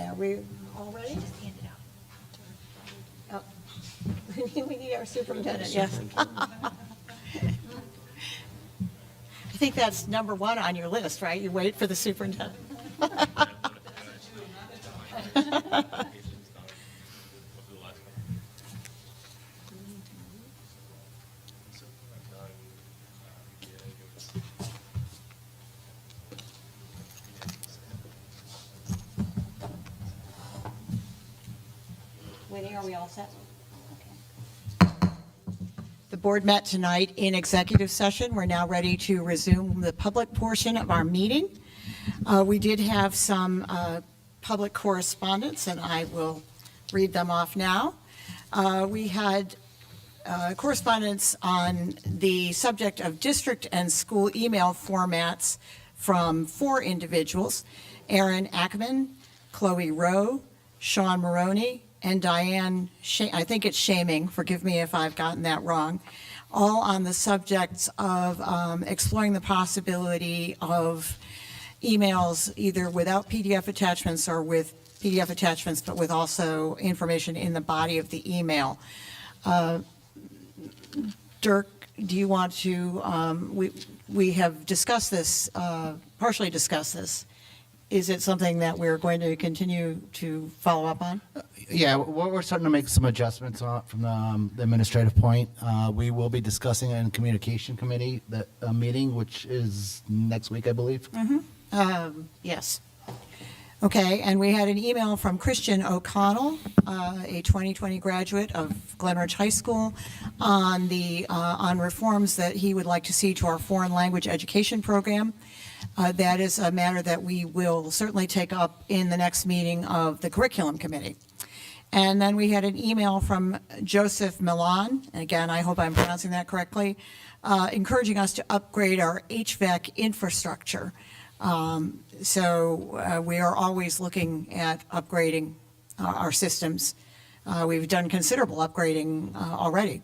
Are we all ready? Just hand it out. Oh. We need our superintendent, yes. I think that's number one on your list, right? You wait for the superintendent. Winnie, are we all set? Okay. The board met tonight in executive session. We're now ready to resume the public portion of our meeting. We did have some public correspondence, and I will read them off now. We had correspondence on the subject of district and school email formats from 4 individuals: Aaron Ackerman, Chloe Rowe, Sean Maroney, and Diane, I think it's Shaming, forgive me if I've gotten that wrong, all on the subjects of exploring the possibility of emails either without PDF attachments or with PDF attachments, but with also information in the body of the email. Dirk, do you want to, we have discussed this, partially discussed this. Is it something that we're going to continue to follow up on? Yeah, we're starting to make some adjustments from the administrative point. We will be discussing it in communication committee, that meeting, which is next week, I believe. Yes. Okay, and we had an email from Christian O'Connell, a 2020 graduate of Glen High School, on reforms that he would like to see to our foreign language education program. That is a matter that we will certainly take up in the next meeting of the curriculum committee. And then we had an email from Joseph Milan, and again, I hope I'm pronouncing that correctly, encouraging us to upgrade our HVAC infrastructure. So we are always looking at upgrading our systems. We've done considerable upgrading already,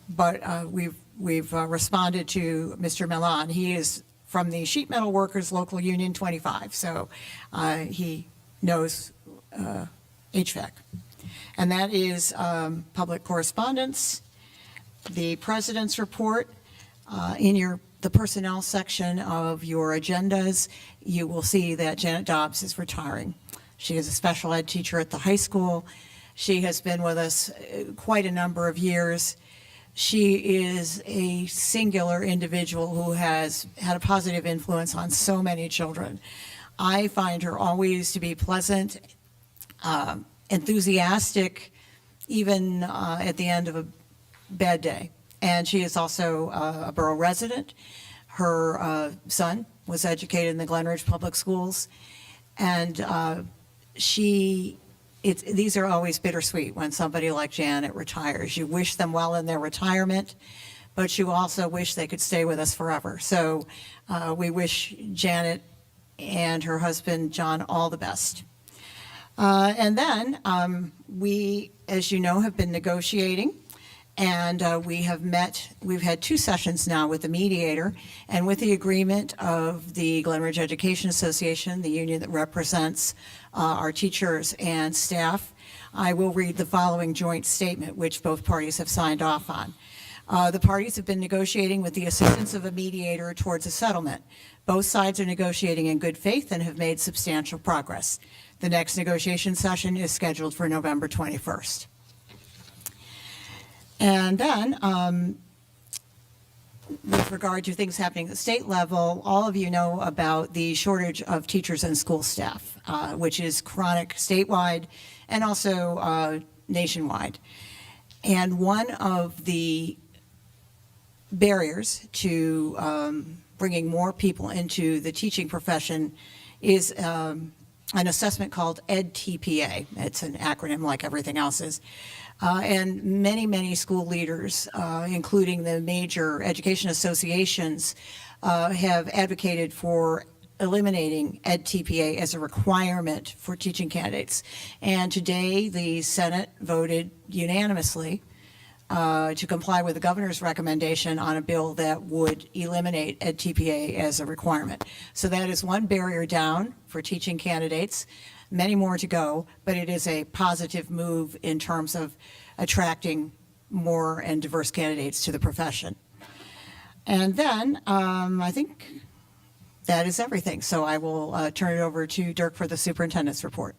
but we've responded to Mr. Milan. He is from the Sheet Metal Workers Local Union 25, so he knows HVAC. And that is public correspondence, the president's report. In the personnel section of your agendas, you will see that Janet Dobbs is retiring. She is a special ed teacher at the high school. She has been with us quite a number of years. She is a singular individual who has had a positive influence on so many children. I find her always to be pleasant, enthusiastic, even at the end of a bad day. And she is also a borough resident. Her son was educated in the Glen Ridge Public Schools. And these are always bittersweet when somebody like Janet retires. You wish them well in their retirement, but you also wish they could stay with us forever. So we wish Janet and her husband, John, all the best. And then we, as you know, have been negotiating. And we've had 2 sessions now with the mediator, and with the agreement of the Glen Ridge Education Association, the union that represents our teachers and staff, I will read the following joint statement, which both parties have signed off on. The parties have been negotiating with the assistance of a mediator towards a settlement. Both sides are negotiating in good faith and have made substantial progress. The next negotiation session is scheduled for November 21st. And then, with regard to things happening at the state level, all of you know about the shortage of teachers and school staff, which is chronic statewide and also nationwide. And one of the barriers to bringing more people into the teaching profession is an assessment called EdTPA. It's an acronym like everything else is. And many school leaders, including the major education associations, have advocated for eliminating EdTPA as a requirement for teaching candidates. And today, the Senate voted unanimously to comply with the governor's recommendation on a bill that would eliminate EdTPA as a requirement. So that is one barrier down for teaching candidates, many more to go, but it is a positive move in terms of attracting more and diverse candidates to the profession. And then I think that is everything. So I will turn it over to Dirk for the superintendent's report.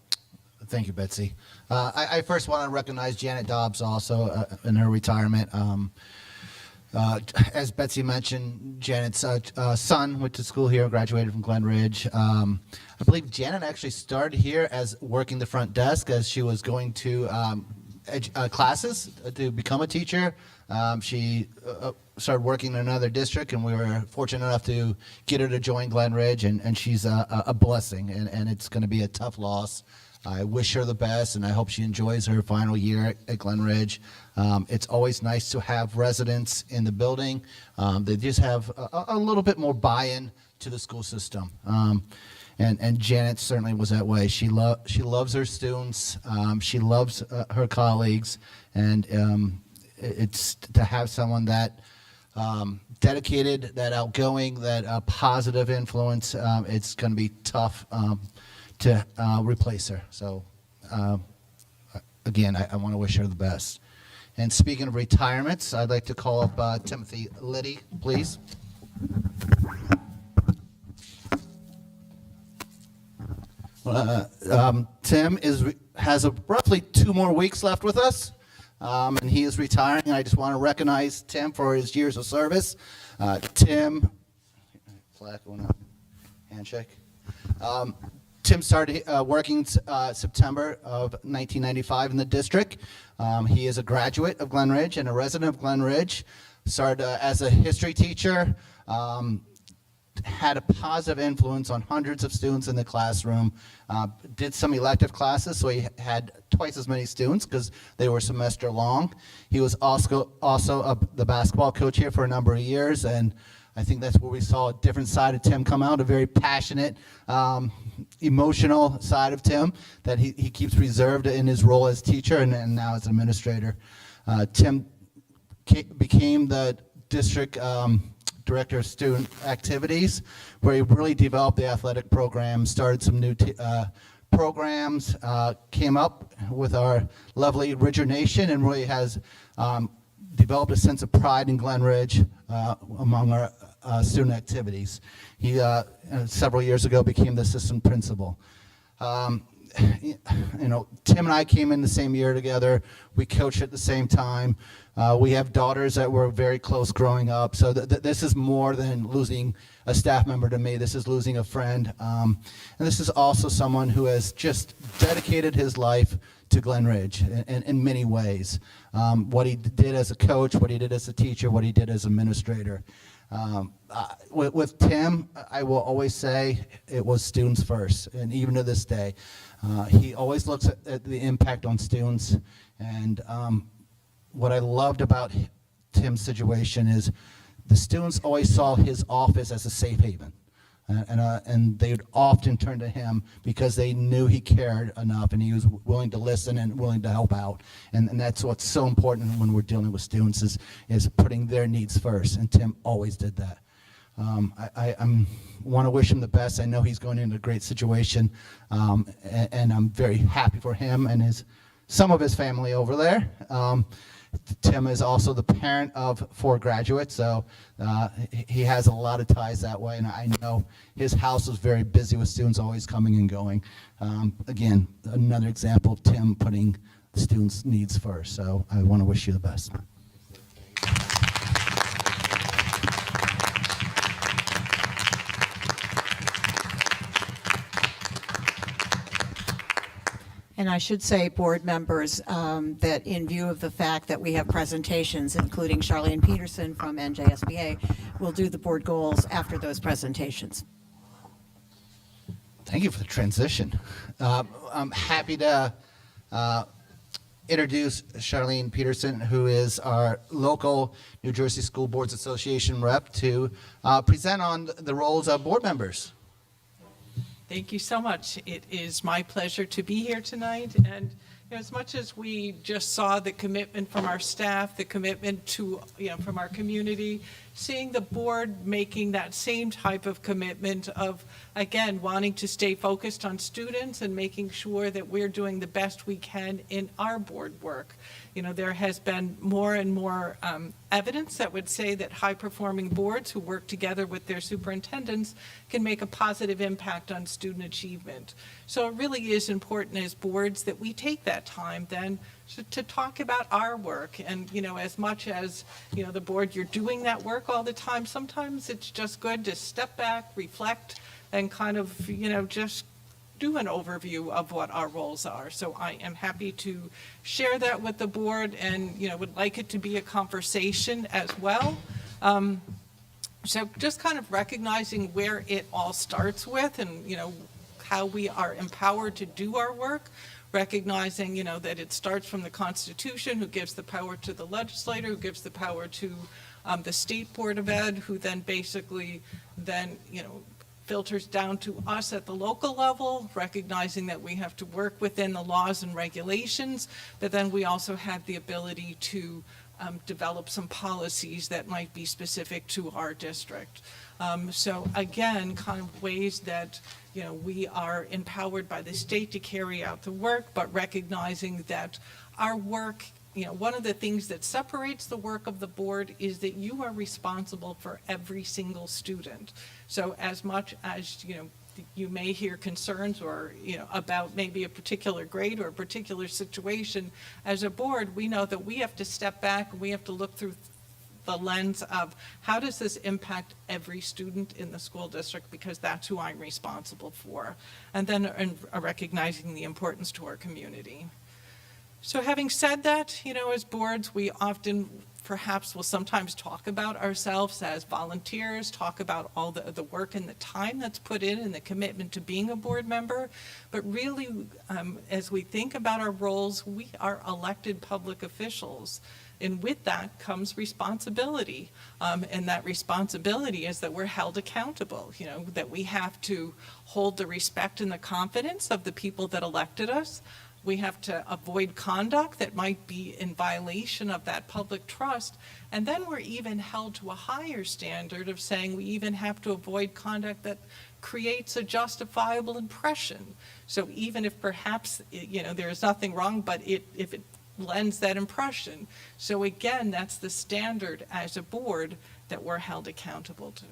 Thank you, Betsy. I first want to recognize Janet Dobbs also in her retirement. As Betsy mentioned, Janet's son went to school here, graduated from Glen Ridge. I believe Janet actually started here as working the front desk as she was going to classes to become a teacher. She started working in another district, and we were fortunate enough to get her to join Glen Ridge, and she's a blessing, and it's going to be a tough loss. I wish her the best, and I hope she enjoys her final year at Glen Ridge. It's always nice to have residents in the building. They just have a little bit more buy-in to the school system. And Janet certainly was that way. She loves her students. She loves her colleagues, and it's to have someone that dedicated, that outgoing, that positive influence. It's going to be tough to replace her. So again, I want to wish her the best. And speaking of retirements, I'd like to call up Timothy Liddy, please. Tim has roughly 2 more weeks left with us, and he is retiring. And I just want to recognize Tim for his years of service. Tim, flag going up, handshake. Tim started working September of 1995 in the district. He is a graduate of Glen Ridge and a resident of Glen Ridge. Started as a history teacher. Had a positive influence on hundreds of students in the classroom, did some elective classes, so he had twice as many students because they were semester long. He was also the basketball coach here for a number of years, and I think that's where we saw a different side of Tim come out, a very passionate, emotional side of Tim that he keeps reserved in his role as teacher and now as administrator. Tim became the district director of student activities, where he really developed the athletic program, started some new programs, came up with our lovely Ridger Nation, and really has developed a sense of pride in Glen Ridge among our student activities. He, several years ago, became the assistant principal. You know, Tim and I came in the same year together. We coached at the same time. We have daughters that were very close growing up. So this is more than losing a staff member to me. This is losing a friend. And this is also someone who has just dedicated his life to Glen Ridge in many ways. What he did as a coach, what he did as a teacher, what he did as administrator. With Tim, I will always say it was students first, and even to this day. He always looks at the impact on students, and what I loved about Tim's situation is the students always saw his office as a safe haven, and they would often turn to him because they knew he cared enough and he was willing to listen and willing to help out, and that's what's so important when we're dealing with students is putting their needs first, and Tim always did that. I want to wish him the best. I know he's going into a great situation, and I'm very happy for him and some of his family over there. Tim is also the parent of 4 graduates, so he has a lot of ties that way, and I know his house is very busy with students always coming and going. Again, another example of Tim putting students' needs first, so I want to wish you the best. And I should say, board members, that in view of the fact that we have presentations, including Charlene Peterson from NJSBA, we'll do the board goals after those presentations. Thank you for the transition. I'm happy to introduce Charlene Peterson, who is our local New Jersey School Boards Association rep, to present on the roles of board members. Thank you so much. It is my pleasure to be here tonight, and As much as we just saw the commitment from our staff, the commitment to, from our community, seeing the board making that same type of commitment of, again, wanting to stay focused on students and making sure that we're doing the best we can in our board work. There has been more and more evidence that would say that high-performing boards who work together with their superintendents can make a positive impact on student achievement. So it really is important as boards that we take that time then to talk about our work. And, as much as, the board, you're doing that work all the time, sometimes it's just good to step back, reflect, and kind of, just do an overview of what our roles are. So I am happy to share that with the board and, would like it to be a conversation as well. So just kind of recognizing where it all starts with and, how we are empowered to do our work, recognizing, that it starts from the Constitution, who gives the power to the legislator, who gives the power to the State Board of Ed, who then basically filters down to us at the local level, recognizing that we have to work within the laws and regulations, but then we also have the ability to develop some policies that might be specific to our district. So again, kind of ways that, we are empowered by the state to carry out the work, but recognizing that our work, one of the things that separates the work of the board is that you are responsible for every single student. So as much as, you may hear concerns or, about maybe a particular grade or a particular situation, as a board, we know that we have to step back and we have to look through the lens of how does this impact every student in the school district, because that's who I'm responsible for. And then recognizing the importance to our community. So having said that, as boards, we often perhaps will sometimes talk about ourselves as volunteers, talk about all the work and the time that's put in and the commitment to being a board member. But really, as we think about our roles, we are elected public officials. And with that comes responsibility. And that responsibility is that we're held accountable, that we have to hold the respect and the confidence of the people that elected us. We have to avoid conduct that might be in violation of that public trust. And then we're even held to a higher standard of saying we even have to avoid conduct that creates a justifiable impression. So even if perhaps, there is nothing wrong, but if it lends that impression. So again, that's the standard as a board that we're held accountable to.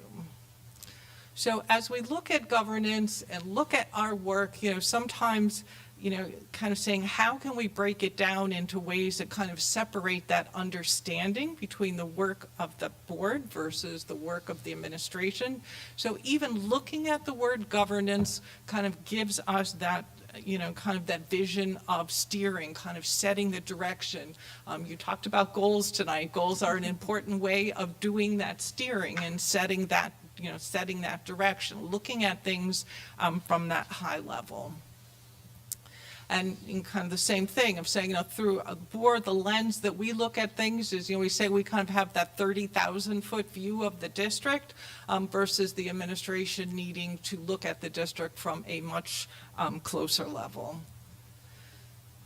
So as we look at governance and look at our work, sometimes, kind of saying, how can we break it down into ways that kind of separate that understanding between the work of the board versus the work of the administration? So even looking at the word governance kind of gives us that, kind of that vision of steering, kind of setting the direction. You talked about goals tonight. Goals are an important way of doing that steering and setting that, setting that direction, looking at things from that high level. And in kind of the same thing of saying, through a board, the lens that we look at things is, we say we kind of have that 30,000-foot view of the district versus the administration needing to look at the district from a much closer level.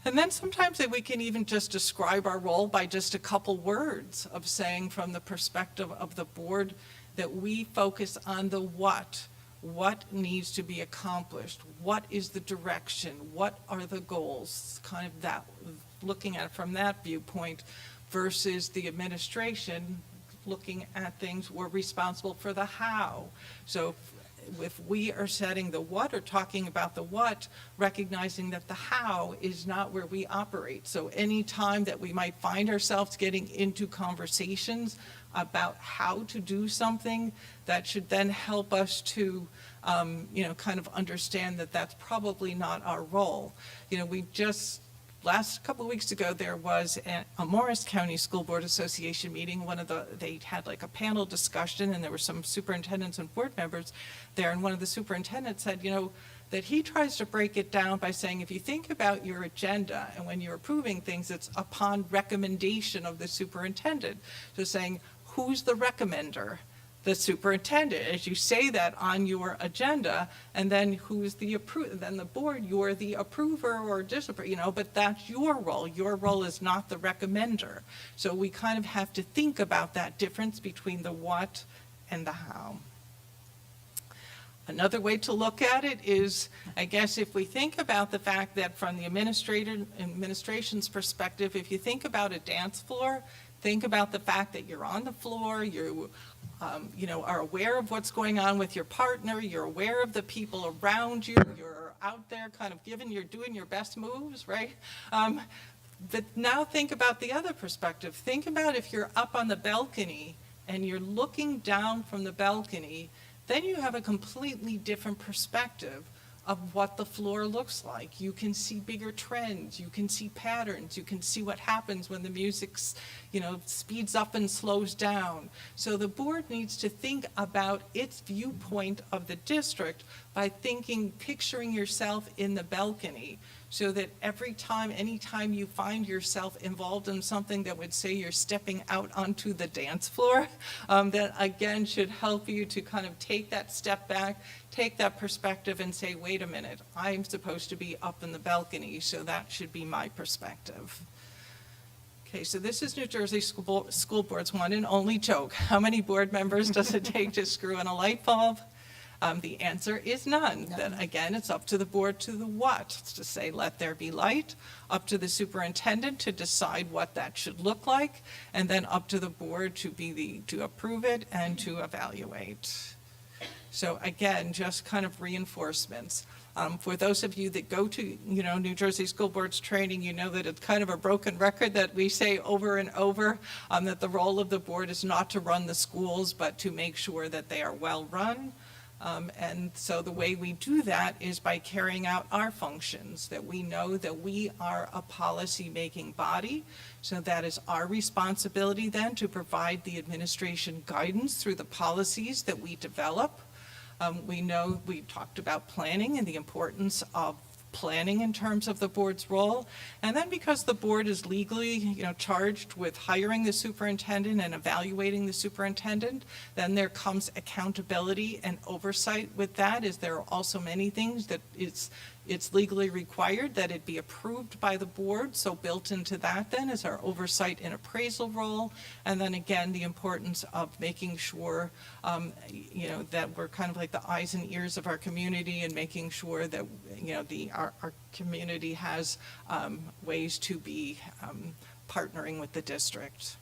And then sometimes we can even just describe our role by just a couple words of saying from the perspective of the board that we focus on the what needs to be accomplished, what is the direction, what are the goals, kind of that, looking at it from that viewpoint versus the administration looking at things, we're responsible for the how. So if we are setting the what or talking about the what, recognizing that the how is not where we operate. So any time that we might find ourselves getting into conversations about how to do something, that should then help us to, kind of understand that that's probably not our role. We just, last couple of weeks ago, there was a Morris County School Board Association meeting. They had like a panel discussion, and there were some superintendents and board members there, and one of the superintendents said, that he tries to break it down by saying, if you think about your agenda, and when you're approving things, it's upon recommendation of the superintendent. So saying, who's the recommender? the superintendent, as you say that on your agenda, and then who's then the board, you're the approver or disapprover, but that's your role. Your role is not the recommender. So we kind of have to think about that difference between the what and the how. Another way to look at it is, I guess, if we think about the fact that from the administration's perspective, if you think about a dance floor, think about the fact that you're on the floor, you are aware of what's going on with your partner, you're aware of the people around you, you're out there kind of doing your best moves, right? But now think about the other perspective. Think about if you're up on the balcony and you're looking down from the balcony, then you have a completely different perspective of what the floor looks like. You can see bigger trends, you can see patterns, you can see what happens when the music, speeds up and slows down. So the board needs to think about its viewpoint of the district by picturing yourself in the balcony, so that anytime you find yourself involved in something that would say you're stepping out onto the dance floor, that again should help you to kind of take that step back, take that perspective and say, wait a minute, I'm supposed to be up in the balcony, so that should be my perspective. Okay, so this is New Jersey School Board's one and only joke. How many board members does it take to screw in a light bulb? The answer is none. Then again, it's up to the board to the what. It's to say, let there be light, up to the superintendent to decide what that should look like, and then up to the board to approve it and to evaluate. So again, just kind of reinforcements. For those of you that go to, New Jersey School Board's training, you know that it's kind of a broken record that we say over and over, that the role of the board is not to run the schools, but to make sure that they are well run. And so the way we do that is by carrying out our functions, that we know that we are a policy-making body. So that is our responsibility then to provide the administration guidance through the policies that we develop. We know we talked about planning and the importance of planning in terms of the board's role. And then because the board is legally, charged with hiring the superintendent and evaluating the superintendent, then there comes accountability and oversight with that. There are also many things that it's legally required that it be approved by the board. So built into that then is our oversight and appraisal role. And then again, the importance of making sure, that we're kind of like the eyes and ears of our community, and making sure that, our community has ways to be partnering with the district.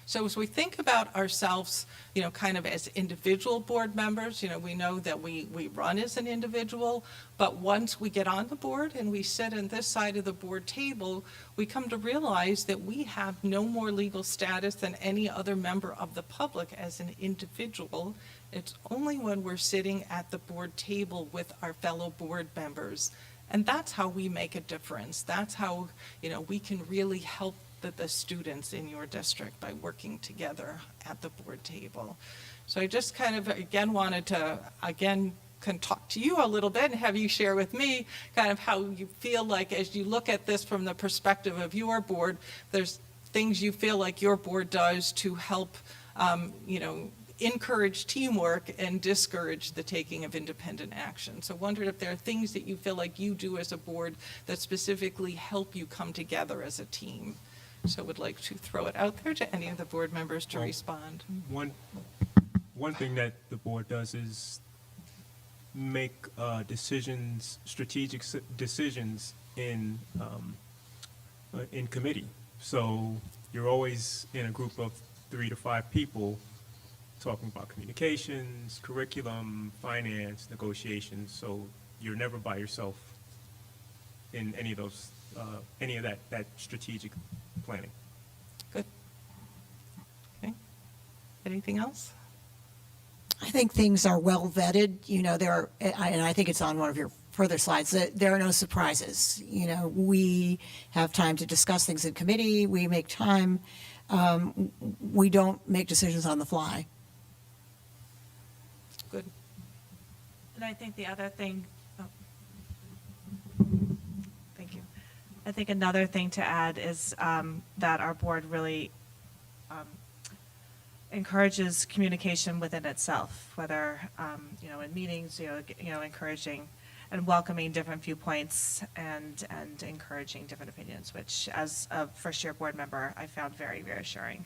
So as we think about ourselves, kind of as individual board members, we know that we run as an individual, but once we get on the board and we sit on this side of the board table, we come to realize that we have no more legal status than any other member of the public as an individual. It's only when we're sitting at the board table with our fellow board members. And that's how we make a difference. That's how, we can really help the students in your district by working together at the board table. So I just kind of, again, wanted to, can talk to you a little bit and have you share with me kind of how you feel like as you look at this from the perspective of your board, there's things you feel like your board does to help, encourage teamwork and discourage the taking of independent action. So wondered if there are things that you feel like you do as a board that specifically help you come together as a team. So would like to throw it out there to any of the board members to respond. One thing that the board does is make strategic decisions in committee. So you're always in a group of 3 to 5 people talking about communications, curriculum, finance, negotiations. So you're never by yourself in any of those, any of that strategic planning. Good. Okay. Anything else? I think things are well vetted, and I think it's on one of your further slides, that there are no surprises. We have time to discuss things in committee, we make time, we don't make decisions on the fly. Good. And I think the other thing, thank you. I think another thing to add is that our board really encourages communication within itself, whether, in meetings, encouraging and welcoming different viewpoints and encouraging different opinions, which as a first-year board member, I found very reassuring.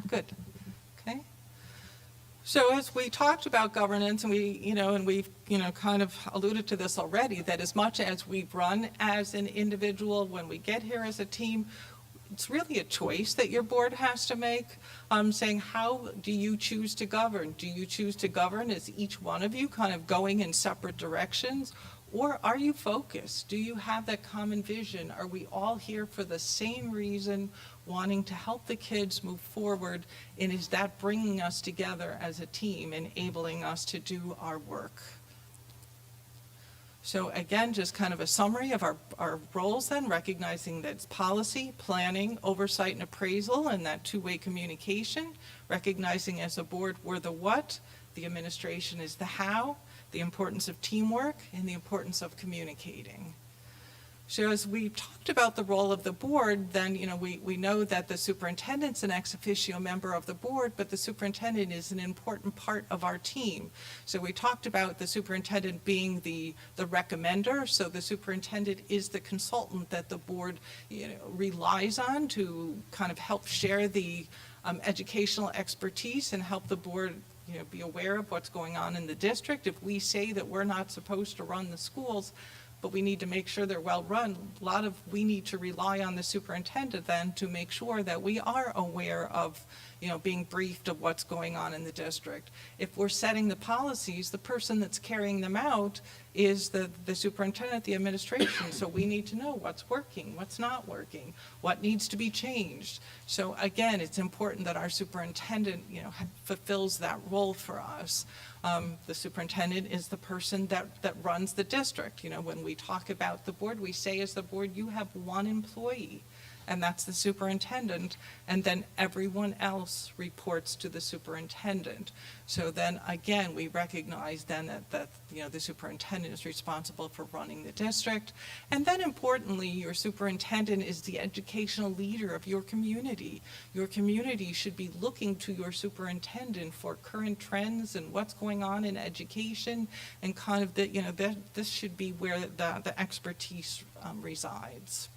Good. Okay. So as we talked about governance, and we've kind of alluded to this already, that as much as we run as an individual, when we get here as a team, it's really a choice that your board has to make, saying, how do you choose to govern? Do you choose to govern as each one of you kind of going in separate directions? Or are you focused? Do you have that common vision? Are we all here for the same reason, wanting to help the kids move forward? And is that bringing us together as a team, enabling us to do our work? So again, just kind of a summary of our roles then, recognizing that it's policy, planning, oversight, and appraisal, and that two-way communication, recognizing as a board we're the what, the administration is the how, the importance of teamwork, and the importance of communicating. So as we talked about the role of the board, then, we know that the superintendent's an ex officio member of the board, but the superintendent is an important part of our team. So we talked about the superintendent being the recommender, so the superintendent is the consultant that the board, relies on to kind of help share the educational expertise and help the board be aware of what's going on in the district. If we say that we're not supposed to run the schools, but we need to make sure they're well run, we need to rely on the superintendent then to make sure that we are aware of, being briefed of what's going on in the district. If we're setting the policies, the person that's carrying them out is the superintendent, the administration. So we need to know what's working, what's not working, what needs to be changed. So again, it's important that our superintendent, fulfills that role for us. The superintendent is the person that runs the district. When we talk about the board, we say as the board, you have one employee, and that's the superintendent, and then everyone else reports to the superintendent. So then again, we recognize then that the superintendent is responsible for running the district. And then importantly, your superintendent is the educational leader of your community. Your community should be looking to your superintendent for current trends and what's going on in education, and kind of this should be where the expertise resides.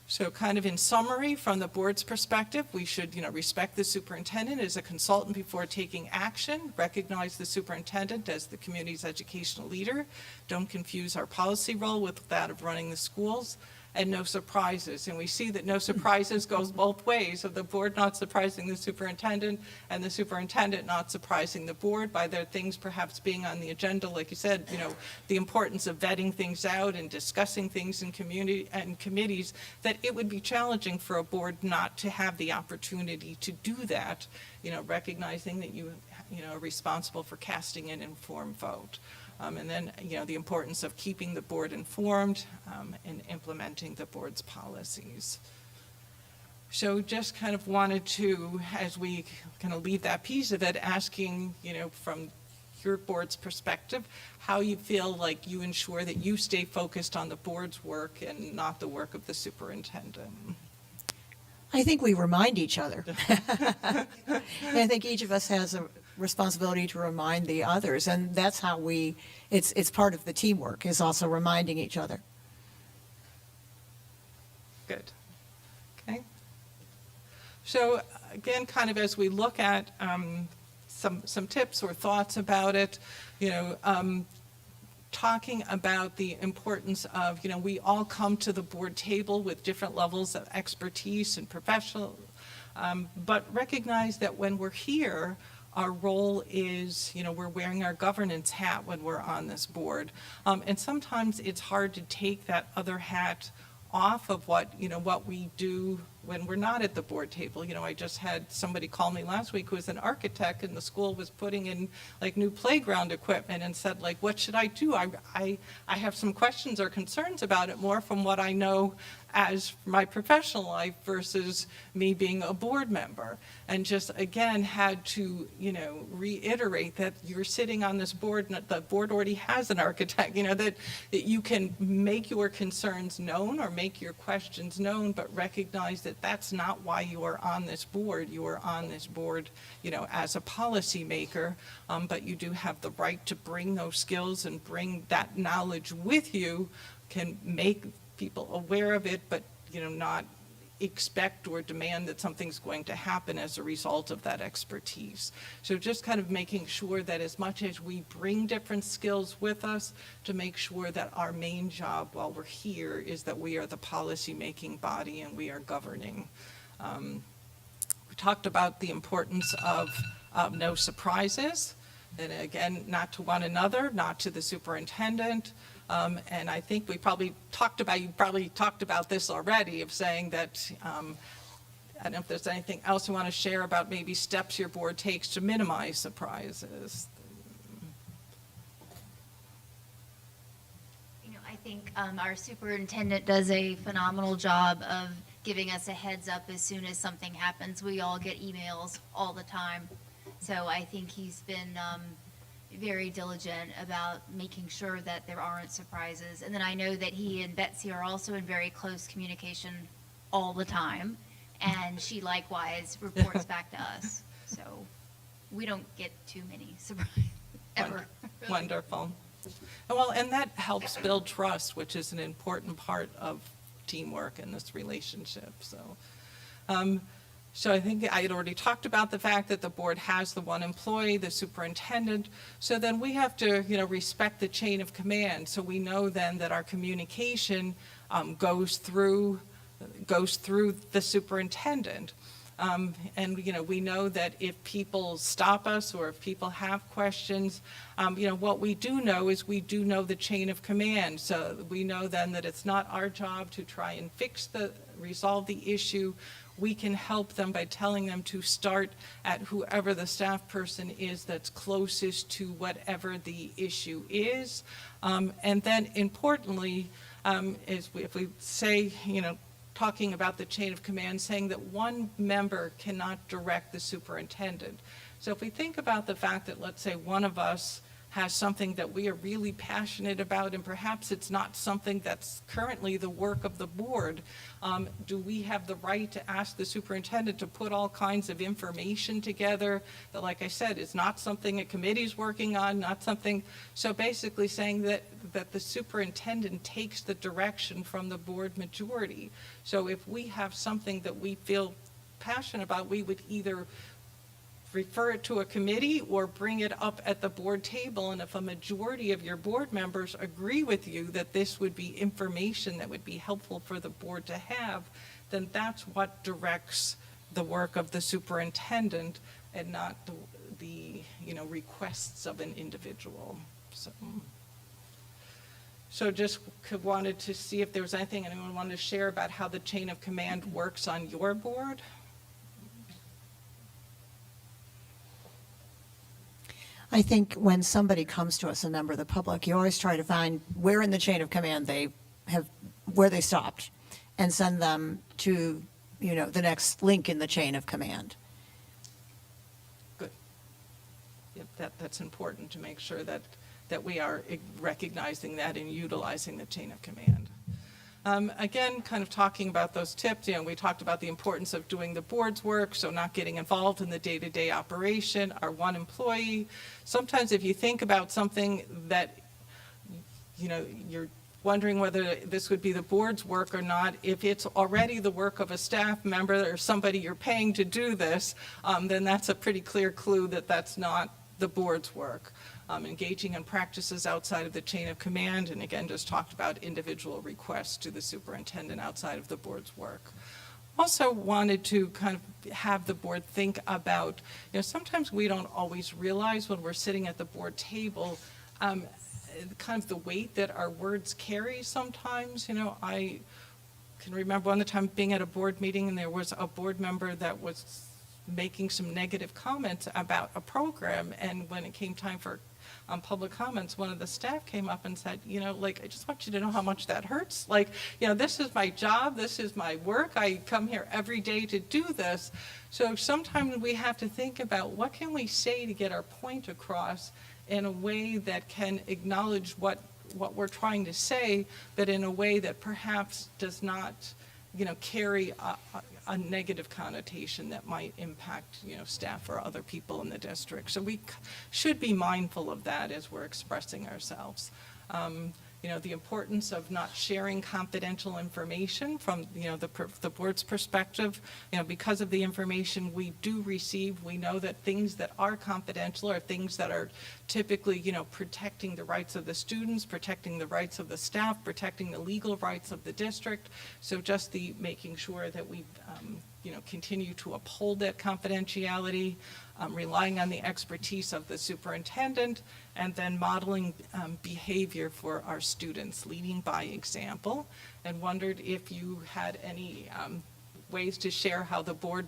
So kind of in summary, from the board's perspective, we should, respect the superintendent as a consultant before taking action, recognize the superintendent as the community's educational leader, don't confuse our policy role with that of running the schools, and no surprises. And we see that no surprises goes both ways, of the board not surprising the superintendent and the superintendent not surprising the board by their things perhaps being on the agenda. Like you said, the importance of vetting things out and discussing things in community and committees, that it would be challenging for a board not to have the opportunity to do that, recognizing that you are responsible for casting an informed vote. And then, the importance of keeping the board informed and implementing the board's policies. So just kind of wanted to, as we kind of leave that piece of it, asking, from your board's perspective, how you feel like you ensure that you stay focused on the board's work and not the work of the superintendent. I think we remind each other. I think each of us has a responsibility to remind the others, and that's how it's part of the teamwork, is also reminding each other. Good. Okay. So again, kind of as we look at some tips or thoughts about it, talking about the importance of, we all come to the board table with different levels of expertise and professional, but recognize that when we're here, our role is, we're wearing our governance hat when we're on this board. And sometimes it's hard to take that other hat off of what we do when we're not at the board table. I just had somebody call me last week who was an architect, and the school was putting in like new playground equipment, and said, like, what should I do? I have some questions or concerns about it, more from what I know as my professional life versus me being a board member. And just again had to reiterate that you're sitting on this board, and the board already has an architect, that you can make your concerns known or make your questions known, but recognize that that that's not why you are on this board. You are on this board, as a policymaker, but you do have the right to bring those skills and bring that knowledge with you, can make people aware of it, but, not expect or demand that something's going to happen as a result of that expertise. So just kind of making sure that as much as we bring different skills with us, to make sure that our main job while we're here is that we are the policy-making body and we are governing. We talked about the importance of no surprises, and again, not to one another, not to the superintendent. And I think you probably talked about this already, of saying that, I don't know if there's anything else you want to share about maybe steps your board takes to minimize surprises. I think our superintendent does a phenomenal job of giving us a heads up as soon as something happens. We all get emails all the time. So I think he's been very diligent about making sure that there aren't surprises. And then I know that he and Betsy are also in very close communication all the time. And she likewise reports back to us. So we don't get too many surprises ever. Really. Wonderful. Well, and that helps build trust, which is an important part of teamwork in this relationship. So I think I had already talked about the fact that the board has the one employee, the superintendent. So then we have to, respect the chain of command. So we know then that our communication goes through the superintendent. And, we know that if people stop us or if people have questions, what we do know is we do know the chain of command. So we know then that it's not our job to try and resolve the issue. We can help them by telling them to start at whoever the staff person is that's closest to whatever the issue is. And then importantly, if we say, talking about the chain of command, saying that one member cannot direct the superintendent. So if we think about the fact that, let's say, one of us has something that we are really passionate about, and perhaps it's not something that's currently the work of the board, do we have the right to ask the superintendent to put all kinds of information together that, like I said, is not something a committee's working on, not something, so basically saying that the superintendent takes the direction from the board majority. So if we have something that we feel passionate about, we would either refer it to a committee or bring it up at the board table. And if a majority of your board members agree with you that this would be information that would be helpful for the board to have, then that's what directs the work of the superintendent and not the requests of an individual. So just wanted to see if there was anything anyone wanted to share about how the chain of command works on your board. I think when somebody comes to us, a member of the public, you always try to find where in the chain of command where they stopped, and send them to, the next link in the chain of command. Good. Yep, that's important to make sure that we are recognizing that and utilizing the chain of command. Again, kind of talking about those tips, we talked about the importance of doing the board's work, so not getting involved in the day-to-day operation, our one employee. Sometimes if you think about something that, you're wondering whether this would be the board's work or not, if it's already the work of a staff member or somebody you're paying to do this, then that's a pretty clear clue that that's not the board's work. Engaging in practices outside of the chain of command, and again, just talked about individual requests to the superintendent outside of the board's work. Also wanted to kind of have the board think about, sometimes we don't always realize when we're sitting at the board table, kind of the weight that our words carry sometimes. I can remember one time being at a board meeting and there was a board member that was making some negative comments about a program, and when it came time for public comments, one of the staff came up and said, I just want you to know how much that hurts. This is my job, this is my work, I come here every day to do this. So sometimes we have to think about what can we say to get our point across in a way that can acknowledge what we're trying to say, but in a way that perhaps does not, carry a negative connotation that might impact, staff or other people in the district. So we should be mindful of that as we're expressing ourselves. The importance of not sharing confidential information from, the board's perspective, because of the information we do receive, we know that things that are confidential are things that are typically, protecting the rights of the students, protecting the rights of the staff, protecting the legal rights of the district. So just making sure that we, continue to uphold that confidentiality, relying on the expertise of the superintendent, and then modeling behavior for our students, leading by example, and wondered if you had any ways to share how the board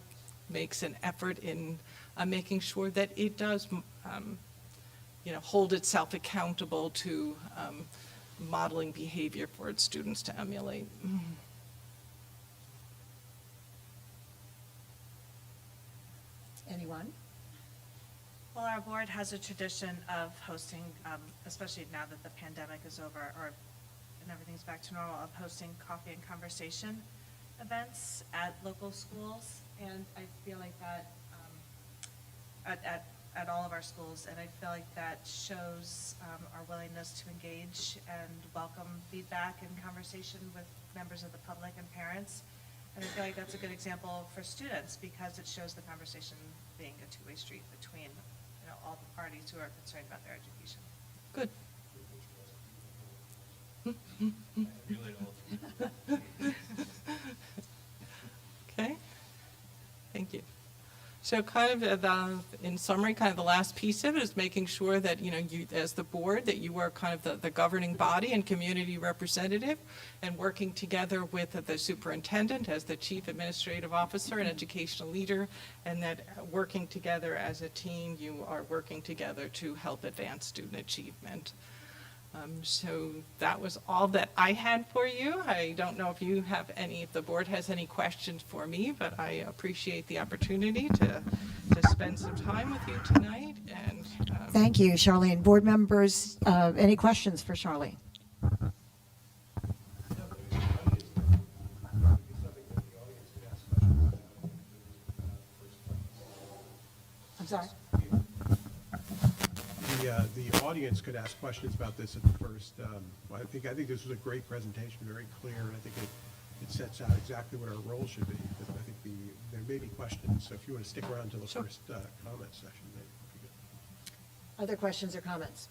makes an effort in making sure that it does, hold itself accountable to modeling behavior for its students to emulate. Anyone? Well, our board has a tradition of hosting, especially now that the pandemic is over and everything's back to normal, of hosting coffee and conversation events at local schools. And I feel like that at all of our schools, and I feel like that shows our willingness to engage and welcome feedback and conversation with members of the public and parents. And I feel like that's a good example for students because it shows the conversation being a two-way street between all the parties who are concerned about their education. Good. Okay, thank you. So kind of in summary, kind of the last piece of it is making sure that, you, as the board, that you are kind of the governing body and community representative and working together with the superintendent as the chief administrative officer and educational leader, and that working together as a team, you are working together to help advance student achievement. So that was all that I had for you. I don't know if the board has any questions for me, but I appreciate the opportunity to spend some time with you tonight. And Thank you, Charlene. Board members, any questions for Charlene? I'm sorry? The audience could ask questions about this at the first. I think this was a great presentation, very clear, and I think it sets out exactly what our role should be. But I think there may be questions, so if you want to stick around to the first comment session, that would be good. Other questions or comments?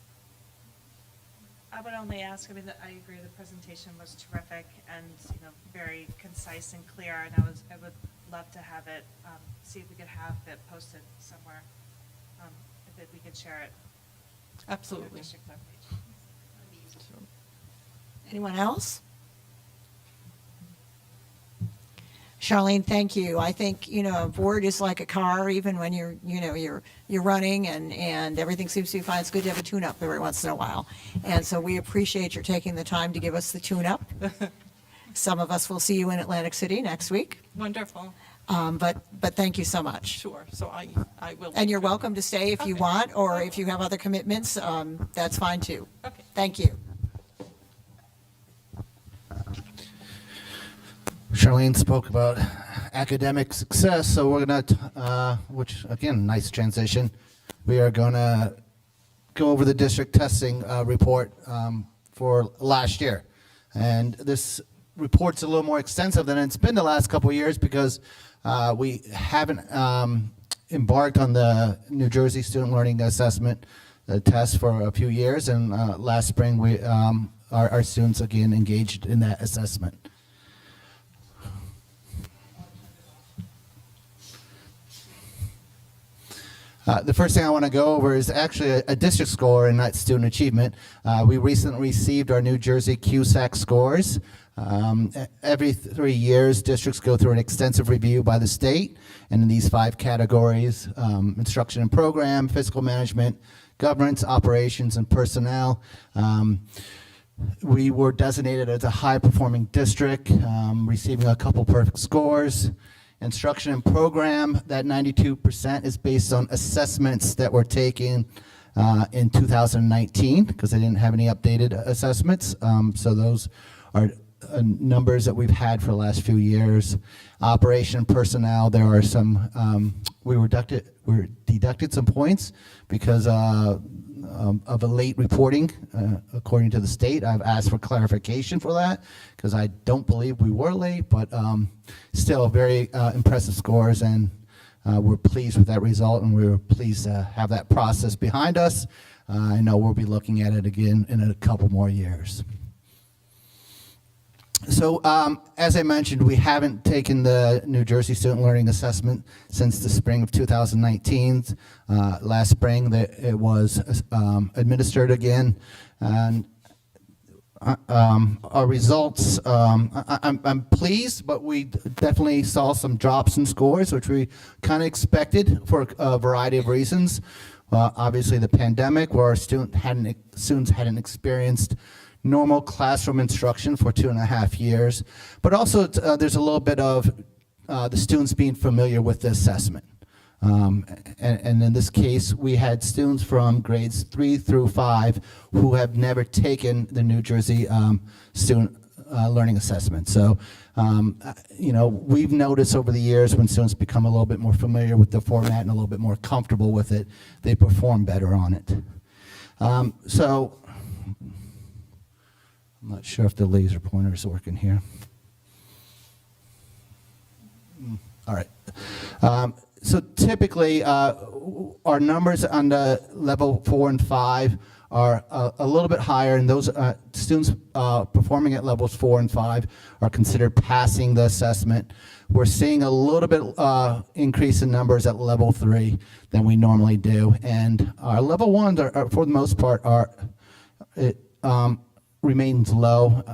I would only ask, I agree the presentation was terrific and, very concise and clear, and I would love to have it, see if we could have it posted somewhere, if we could share it. absolutely. District webpage. Anyone else? Charlene, thank you. I think, a board is like a car, even when you're running and everything seems to be fine. It's good to have a tune-up every once in a while. And so we appreciate your taking the time to give us the tune-up. Some of us will see you in Atlantic City next week. Wonderful. But thank you so much. Sure. So I will. And you're welcome to stay if you Okay. want, or if you have other commitments, that's fine too. Okay. Thank you. Charlene spoke about academic success, so we're going to, which again, nice transition. We are going to go over the district testing report for last year. And this report's a little more extensive than it's been the last couple of years because we haven't embarked on the New Jersey Student Learning Assessment test for a few years. And last spring, our students again engaged in that assessment. The first thing I want to go over is actually a district score and not student achievement. We recently received our New Jersey CUSAC scores. Every 3 years, districts go through an extensive review by the state, and in these 5 categories, instruction and program, fiscal management, governance, operations, and personnel. We were designated as a high-performing district, receiving a couple perfect scores. Instruction and program, that 92% is based on assessments that were taken in 2019 because they didn't have any updated assessments. So those are numbers that we've had for the last few years. Operation personnel, there are some, we deducted some points because of a late reporting, according to the state. I've asked for clarification for that because I don't believe we were late, but still very impressive scores, and we're pleased with that result, and we're pleased to have that process behind us. I know we'll be looking at it again in a couple more years. So, as I mentioned, we haven't taken the New Jersey Student Learning Assessment since the spring of 2019. Last spring, it was administered again, and our results, I'm pleased, but we definitely saw some drops in scores, which we kind of expected for a variety of reasons. Obviously, the pandemic, where our students hadn't experienced normal classroom instruction for 2.5 years, but also there's a little bit of the students being familiar with the assessment. And in this case, we had students from grades 3 through 5 who have never taken the New Jersey Student Learning Assessment. So, we've noticed over the years when students become a little bit more familiar with the format and a little bit more comfortable with it, they perform better on it. So, I'm not sure if the laser pointer is working here. All right. So typically, our numbers on the level 4 and 5 are a little bit higher, and those students performing at levels 4 and 5 are considered passing the assessment. We're seeing a little bit increase in numbers at level 3 than we normally do, and our level 1s are for the most part, remains low.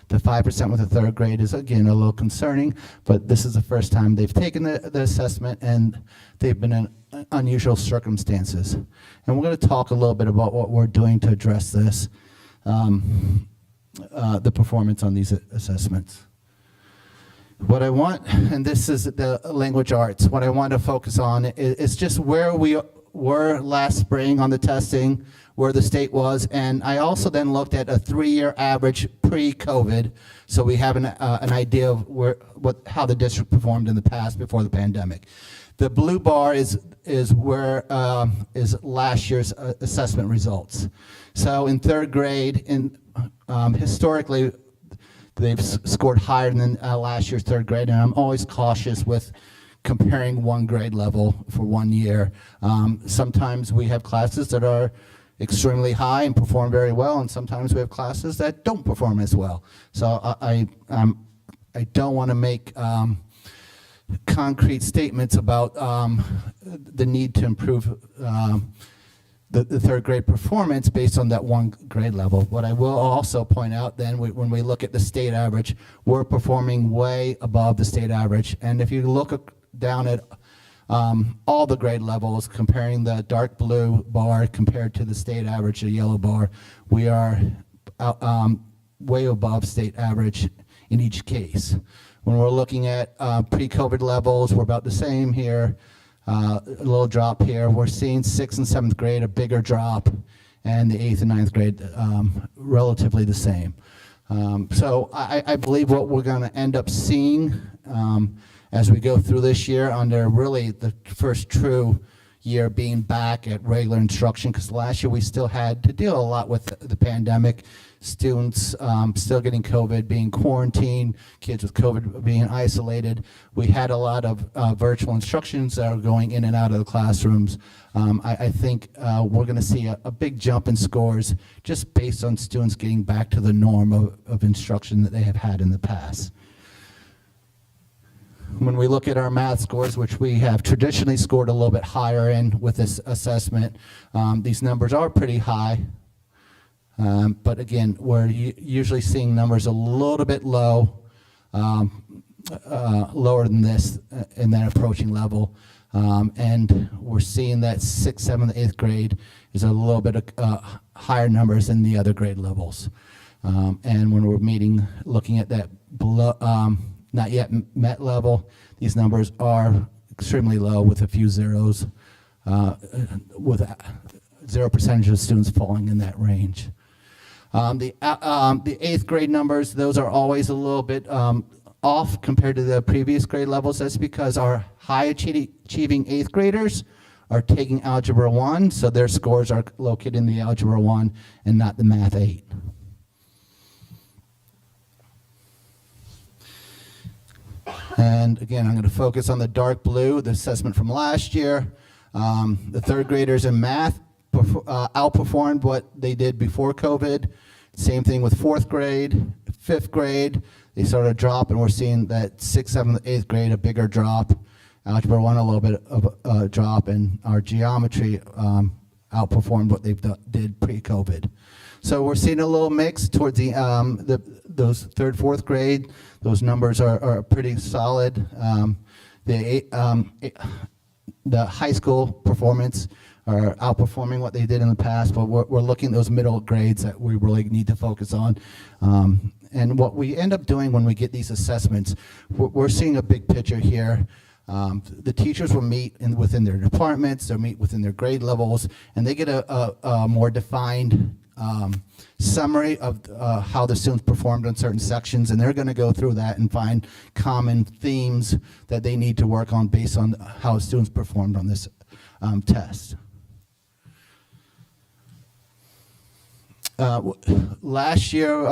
The 5% with the third grade is, again, a little concerning, but this is the first time they've taken the assessment, and they've been in unusual circumstances. And we're going to talk a little bit about what we're doing to address this, the performance on these assessments. What I want, and this is the language arts, what I want to focus on is just where we were last spring on the testing, where the state was, and I also then looked at a 3-year average pre-COVID, so we have an idea of how the district performed in the past before the pandemic. The blue bar is where is last year's assessment results. So in third grade, historically, they've scored higher than last year's third grade, and I'm always cautious with comparing one grade level for 1 year. Sometimes we have classes that are extremely high and perform very well, and sometimes we have classes that don't perform as well. So I don't want to make concrete statements about the need to improve the third grade performance based on that one grade level. What I will also point out then, when we look at the state average, we're performing way above the state average. And if you look down at all the grade levels, comparing the dark blue bar compared to the state average, the yellow bar, we are way above state average in each case. When we're looking at pre-COVID levels, we're about the same here. A little drop here. We're seeing 6th and 7th grade a bigger drop, and the 8th and 9th grade relatively the same. So I believe what we're going to end up seeing as we go through this year, under really the first true year being back at regular instruction, because last year we still had to deal a lot with the pandemic, students still getting COVID, being quarantined, kids with COVID being isolated. We had a lot of virtual instructions that are going in and out of the classrooms. I think we're going to see a big jump in scores just based on students getting back to the norm of instruction that they have had in the past. When we look at our math scores, which we have traditionally scored a little bit higher in with this assessment, these numbers are pretty high. But again, we're usually seeing numbers a little bit low, lower than this in that approaching level. And we're seeing that 6th, 7th, 8th grade is a little bit higher numbers than the other grade levels. And when we're looking at that below, not yet met level, these numbers are extremely low with a few zeros, with 0% of students falling in that range. The eighth grade numbers, those are always a little bit off compared to the previous grade levels. That's because our high achieving eighth graders are taking Algebra 1, so their scores are located in the Algebra 1 and not the Math 8. And again, I'm going to focus on the dark blue, the assessment from last year. The third graders in math outperformed what they did before COVID. Same thing with fourth grade, fifth grade. They started to drop, and we're seeing that sixth, seventh, eighth grade, a bigger drop. Algebra 1, a little bit of a drop, and our geometry outperformed what they did pre-COVID. So we're seeing a little mix towards those third, fourth grade. Those numbers are pretty solid. The high school performance are outperforming what they did in the past, but we're looking at those middle grades that we really need to focus on. And what we end up doing when we get these assessments, we're seeing a big picture here. The teachers will meet within their departments, they'll meet within their grade levels, and they get a more defined summary of how the students performed on certain sections, and they're going to go through that and find common themes that they need to work on based on how students performed on this test. Last year,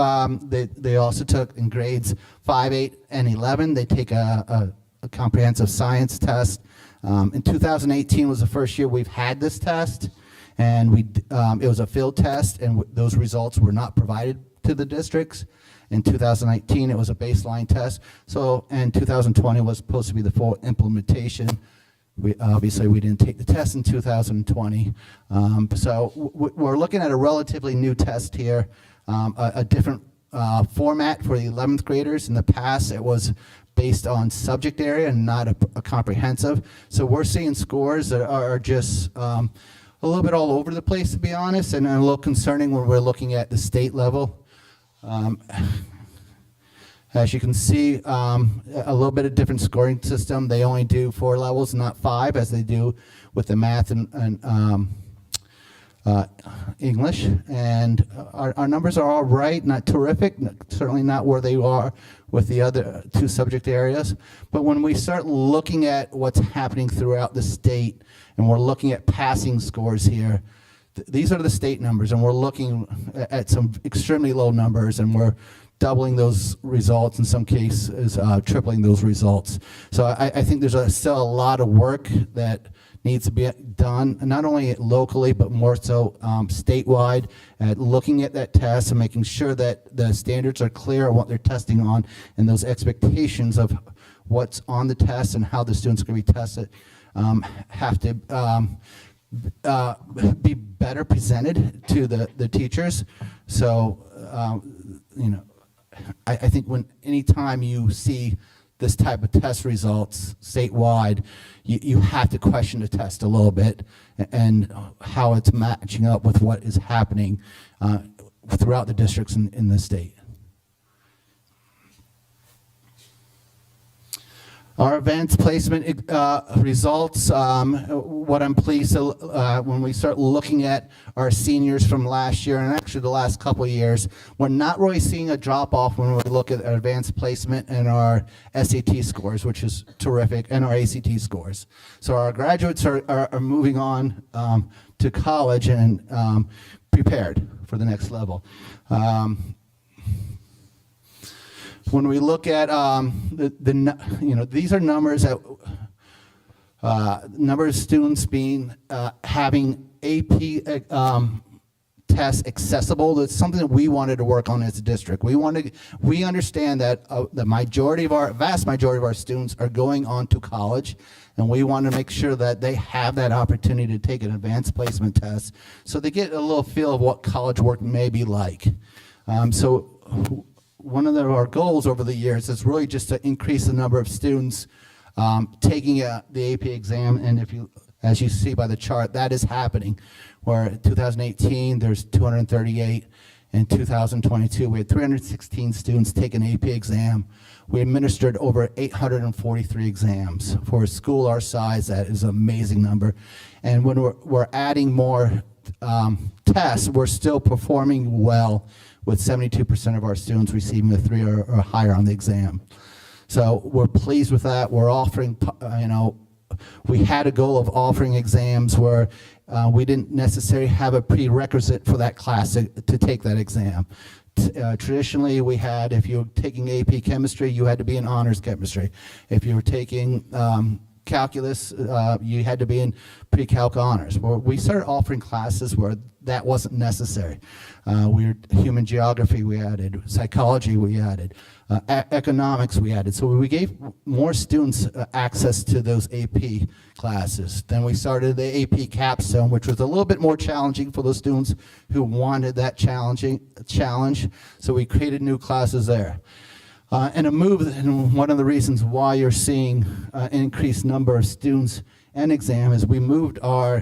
they also took in grades 5, 8, and 11, they take a comprehensive science test. In 2018 was the first year we've had this test, and it was a field test, and those results were not provided to the districts. In 2019, it was a baseline test. So, and 2020 was supposed to be the full implementation. Obviously, we didn't take the test in 2020. So we're looking at a relatively new test here, a different format for the 11th graders. In the past, it was based on subject area and not a comprehensive. So we're seeing scores that are just a little bit all over the place, to be honest, and a little concerning when we're looking at the state level. As you can see, a little bit of different scoring system. They only do 4 levels, not 5, as they do with the math and English. And our numbers are all right, not terrific, certainly not where they are with the other 2 subject areas. But when we start looking at what's happening throughout the state, and we're looking at passing scores here, these are the state numbers, and we're looking at some extremely low numbers, and we're doubling those results, in some cases tripling those results. So I think there's still a lot of work that needs to be done, not only locally, but more so statewide, at looking at that test and making sure that the standards are clear on what they're testing on, and those expectations of what's on the test and how the students are going to be tested have to be better presented to the teachers. So, I think anytime you see this type of test results statewide, you have to question the test a little bit and how it's matching up with what is happening throughout the districts in the state. Our events placement results, what I'm pleased to, when we start looking at our seniors from last year, and actually the last couple of years, we're not really seeing a drop off when we look at our advanced placement and our SAT scores, which is terrific, and our ACT scores. So our graduates are moving on to college and prepared for the next level. When we look at these are numbers that number of students having AP tests accessible. That's something that we wanted to work on as a district. We understand that the vast majority of our students are going on to college, and we want to make sure that they have that opportunity to take an advanced placement test, so they get a little feel of what college work may be like. So one of our goals over the years is really just to increase the number of students taking the AP exam, and as you see by the chart, that is happening. Where in 2018 there's 238, in 2022 we had 316 students take an AP exam. We administered over 843 exams. For a school our size, that is an amazing number. And when we're adding more tests, we're still performing well with 72% of our students receiving a 3 or higher on the exam. So we're pleased with that. We're offering, we had a goal of offering exams where we didn't necessarily have a prerequisite for that class to take that exam. Traditionally, we had, if you were taking AP chemistry, you had to be in honors chemistry. If you were taking calculus, you had to be in pre-calc honors. Well, we started offering classes where that wasn't necessary. Human geography we added, psychology we added, economics we added. So we gave more students access to those AP classes. Then we started the AP capstone, which was a little bit more challenging for those students who wanted that challenge. So we created new classes there. And one of the reasons why you're seeing an increased number of students and exam is we moved our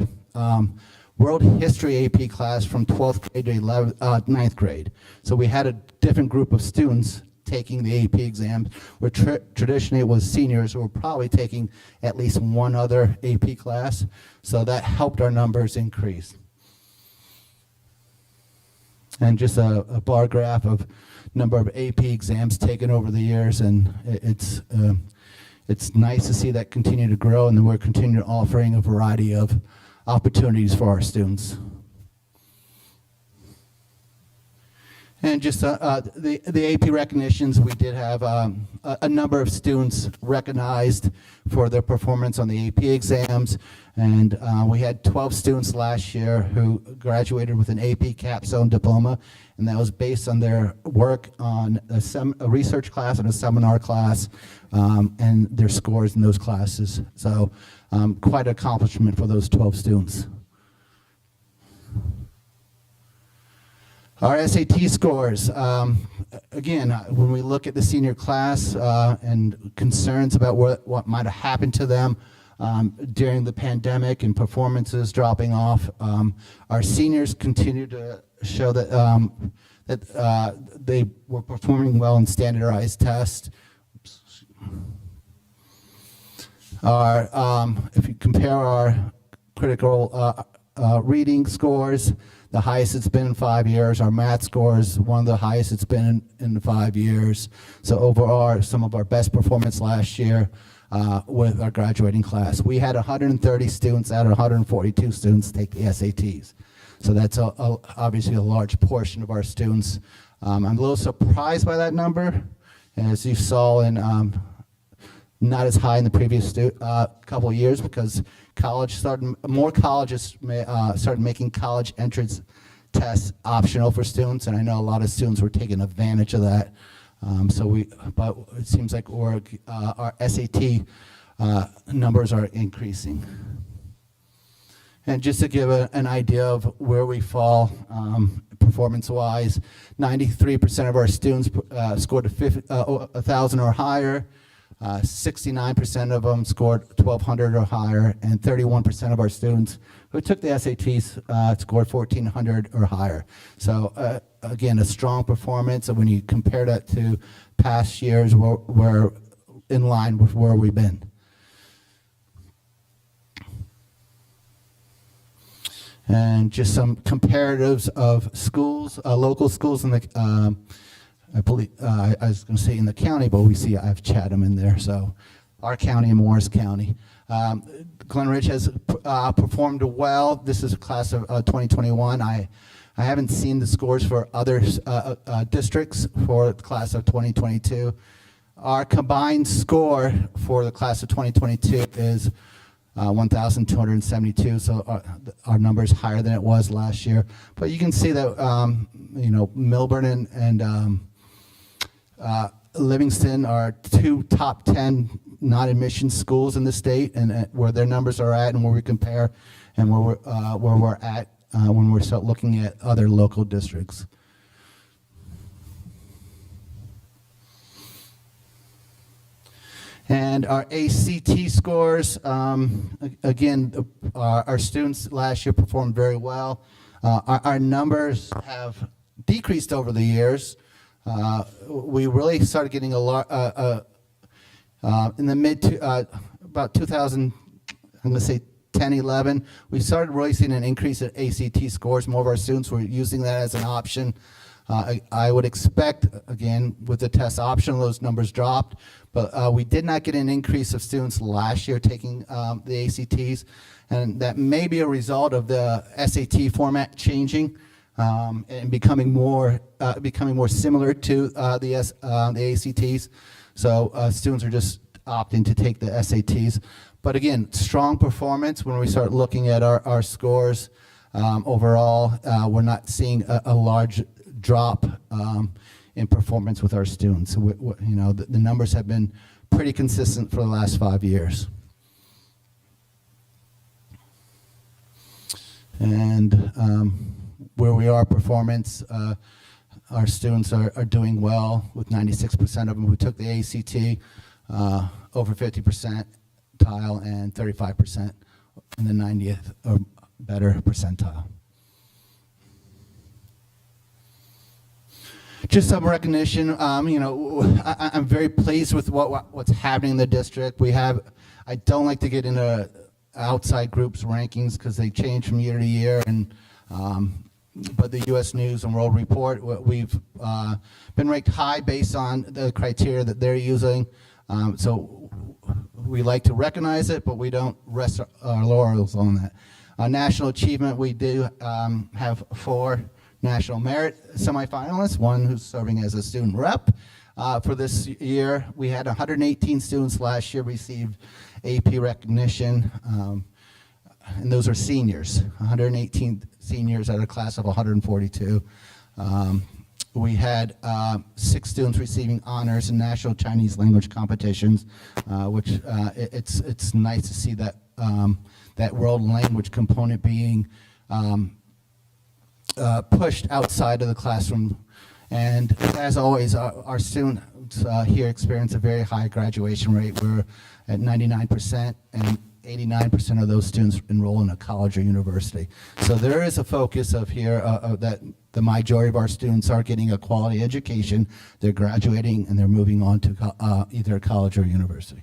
World History AP class from 12th grade to 9th grade. So we had a different group of students taking the AP exams, where traditionally it was seniors who were probably taking at least one other AP class. So that helped our numbers increase. And just a bar graph of number of AP exams taken over the years, and it's nice to see that continue to grow, and then we're continuing offering a variety of opportunities for our students. And just the AP recognitions, we did have a number of students recognized for their performance on the AP exams, and we had 12 students last year who graduated with an AP capstone diploma, and that was based on their work on a research class and a seminar class, and their scores in those classes. So quite an accomplishment for those 12 students. Our SAT scores, again, when we look at the senior class and concerns about what might have happened to them during the pandemic and performances dropping off, our seniors continue to show that they were performing well in standardized tests. If you compare our critical reading scores, the highest it's been in 5 years. Our math score is one of the highest it's been in 5 years. So overall, some of our best performance last year with our graduating class. We had 130 students out of 142 students take the SATs. So that's obviously a large portion of our students. I'm a little surprised by that number. As you saw in not as high in the previous couple of years, because more colleges started making college entrance tests optional for students, and I know a lot of students were taking advantage of that. But it seems like our SAT numbers are increasing. And just to give an idea of where we fall performance-wise, 93% of our students scored 1,000 or higher. 69% of them scored 1,200 or higher, and 31% of our students who took the SATs scored 1,400 or higher. So again, a strong performance, and when you compare that to past years, we're in line with where we've been. And just some comparatives of schools, local schools in the I believe, I was going to say in the county, but we see I have Chatham in there, so our county and Morris County. Glen Ridge has performed well. This is a class of 2021. I haven't seen the scores for other districts for the class of 2022. Our combined score for the class of 2022 is 1,272, so our number is higher than it was last year. But you can see that Milburn and Livingston are two top 10 non-admission schools in the state, and where their numbers are at and where we compare and where we're at when we start looking at other local districts. And our ACT scores, again, our students last year performed very well. Our numbers have decreased over the years. We really started getting a lot in the about 2000, I'm going to say 10, 11, we started really seeing an increase in ACT scores. More of our students were using that as an option. I would expect, again, with the test option, those numbers dropped, but we did not get an increase of students last year taking the ACTs, and that may be a result of the SAT format changing and becoming more similar to the ACTs. So students are just opting to take the SATs. But again, strong performance when we start looking at our scores. Overall, we're not seeing a large drop in performance with our students. The numbers have been pretty consistent for the last 5 years. And where we are performance, our students are doing well, with 96% of them who took the ACT, over 50% percentile, and 35% in the 90th or better percentile. Just some recognition. I'm very pleased with what's happening in the district. I don't like to get into outside groups rankings because they change from year to year, but the U.S. News and World Report, we've been ranked high based on the criteria that they're using. So we like to recognize it, but we don't rest our laurels on that. National achievement, we do have 4 National Merit semifinalists, one who's serving as a student rep. For this year, we had 118 students last year received AP recognition, and those are seniors, 118 seniors out of a class of 142. We had 6 students receiving honors in national Chinese language competitions, which it's nice to see that that world language component being pushed outside of the classroom. And as always, our students here experience a very high graduation rate. We're at 99%, and 89% of those students enroll in a college or university. So there is a focus of here that the majority of our students are getting a quality education, they're graduating, and they're moving on to either a college or university.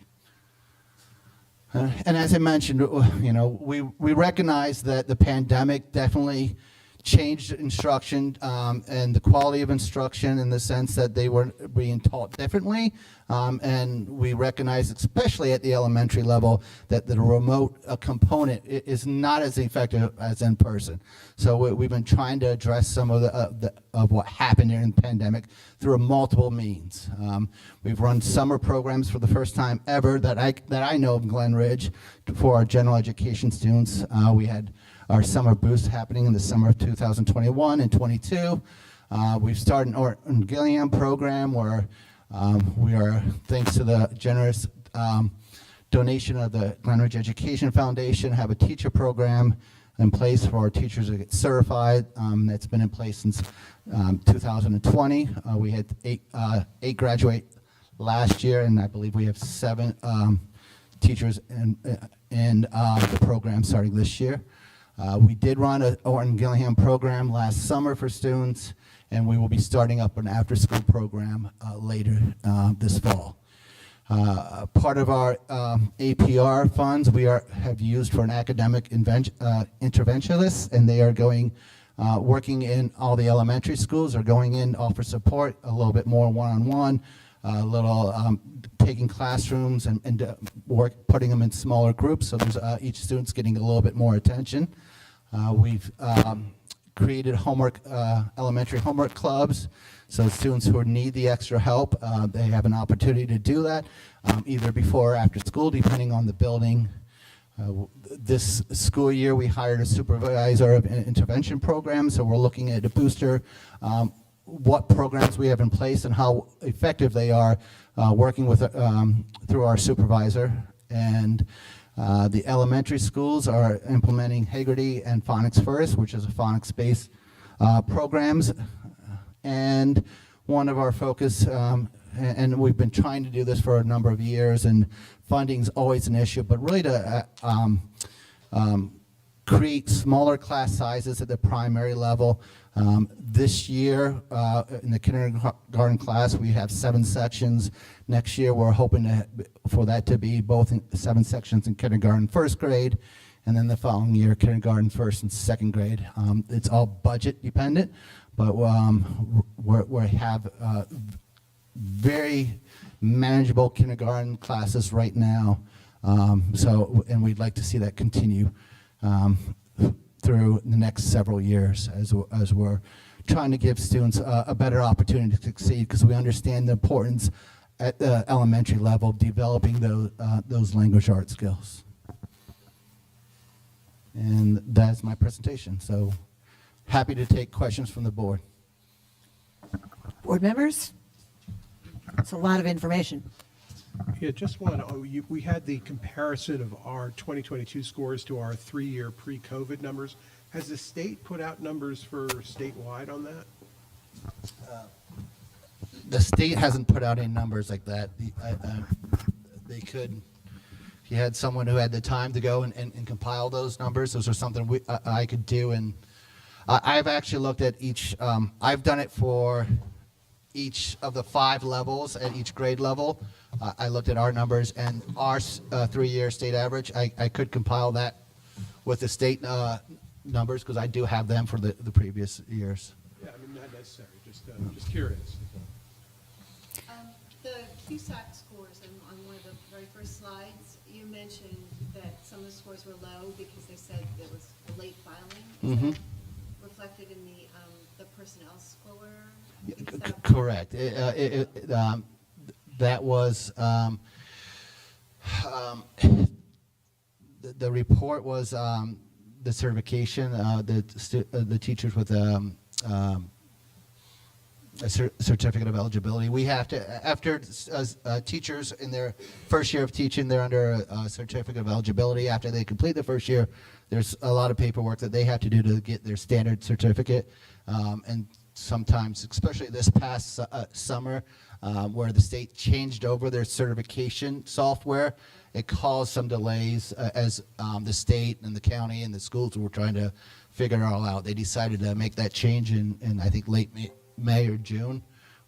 And as I mentioned, we recognize that the pandemic definitely changed instruction and the quality of instruction, in the sense that they were being taught differently, and we recognize, especially at the elementary level, that the remote component is not as effective as in person. So we've been trying to address some of what happened during the pandemic through multiple means. We've run summer programs for the first time ever that I know of in Glen Ridge for our general education students. We had our summer boost happening in the summer of 2021 and 22. We've started an Orton Gilliam program where we are, thanks to the generous donation of the Glen Ridge Education Foundation, have a teacher program in place for our teachers to get certified. That's been in place since 2020. We had 8 graduate last year, and I believe we have 7 teachers in the program starting this year. We did run an Orton Gilliam program last summer for students, and we will be starting up an after-school program later this fall. Part of our APR funds we have used for an academic interventionist, and they are going working in all the elementary schools, or going in to offer support a little bit more one-on-one, a little taking classrooms and putting them in smaller groups, so there's each student's getting a little bit more attention. We've created elementary homework clubs, so students who need the extra help, they have an opportunity to do that, either before or after school, depending on the building. This school year, we hired a supervisor of intervention programs, so we're looking at a booster, what programs we have in place and how effective they are working with through our supervisor. And the elementary schools are implementing Haggerty and Phonics First, which is a phonics-based programs. And one of our focus, and we've been trying to do this for a number of years, and funding's always an issue, but really to create smaller class sizes at the primary level. This year, in the kindergarten class, we have 7 sections. Next year, we're hoping for that to be both in 7 sections in kindergarten, first grade, and then the following year, kindergarten, first and second grade. It's all budget dependent, but we have very manageable kindergarten classes right now. And we'd like to see that continue through the next several years as we're trying to give students a better opportunity to succeed, because we understand the importance at the elementary level of developing those language arts skills. And that's my presentation. So happy to take questions from the board. Board members? It's a lot of information. Yeah, just one, we had the comparison of our 2022 scores to our 3-year pre-COVID numbers. Has the state put out numbers for statewide on that? The state hasn't put out any numbers like that. They could, if you had someone who had the time to go and compile those numbers, those are something I could do. And I've actually looked at each, I've done it for each of the 5 levels at each grade level. I looked at our numbers and our 3-year state average. I could compile that with the state numbers, because I do have them for the previous years. Yeah, I mean, not necessary, just curious. The CSAC scores on one of the very first slides, you mentioned that some of the scores were low because they said there was a late filing. Is that reflected in the personnel score? Is that- Correct. That was, the report was the certification, the teachers with a certificate of eligibility. We have to, after teachers in their first year of teaching, they're under a certificate of eligibility. After they complete the first year, there's a lot of paperwork that they have to do to get their standard certificate. And sometimes, especially this past summer, where the state changed over their certification software, it caused some delays as the state and the county and the schools were trying to figure it all out. They decided to make that change in I think, late May or June,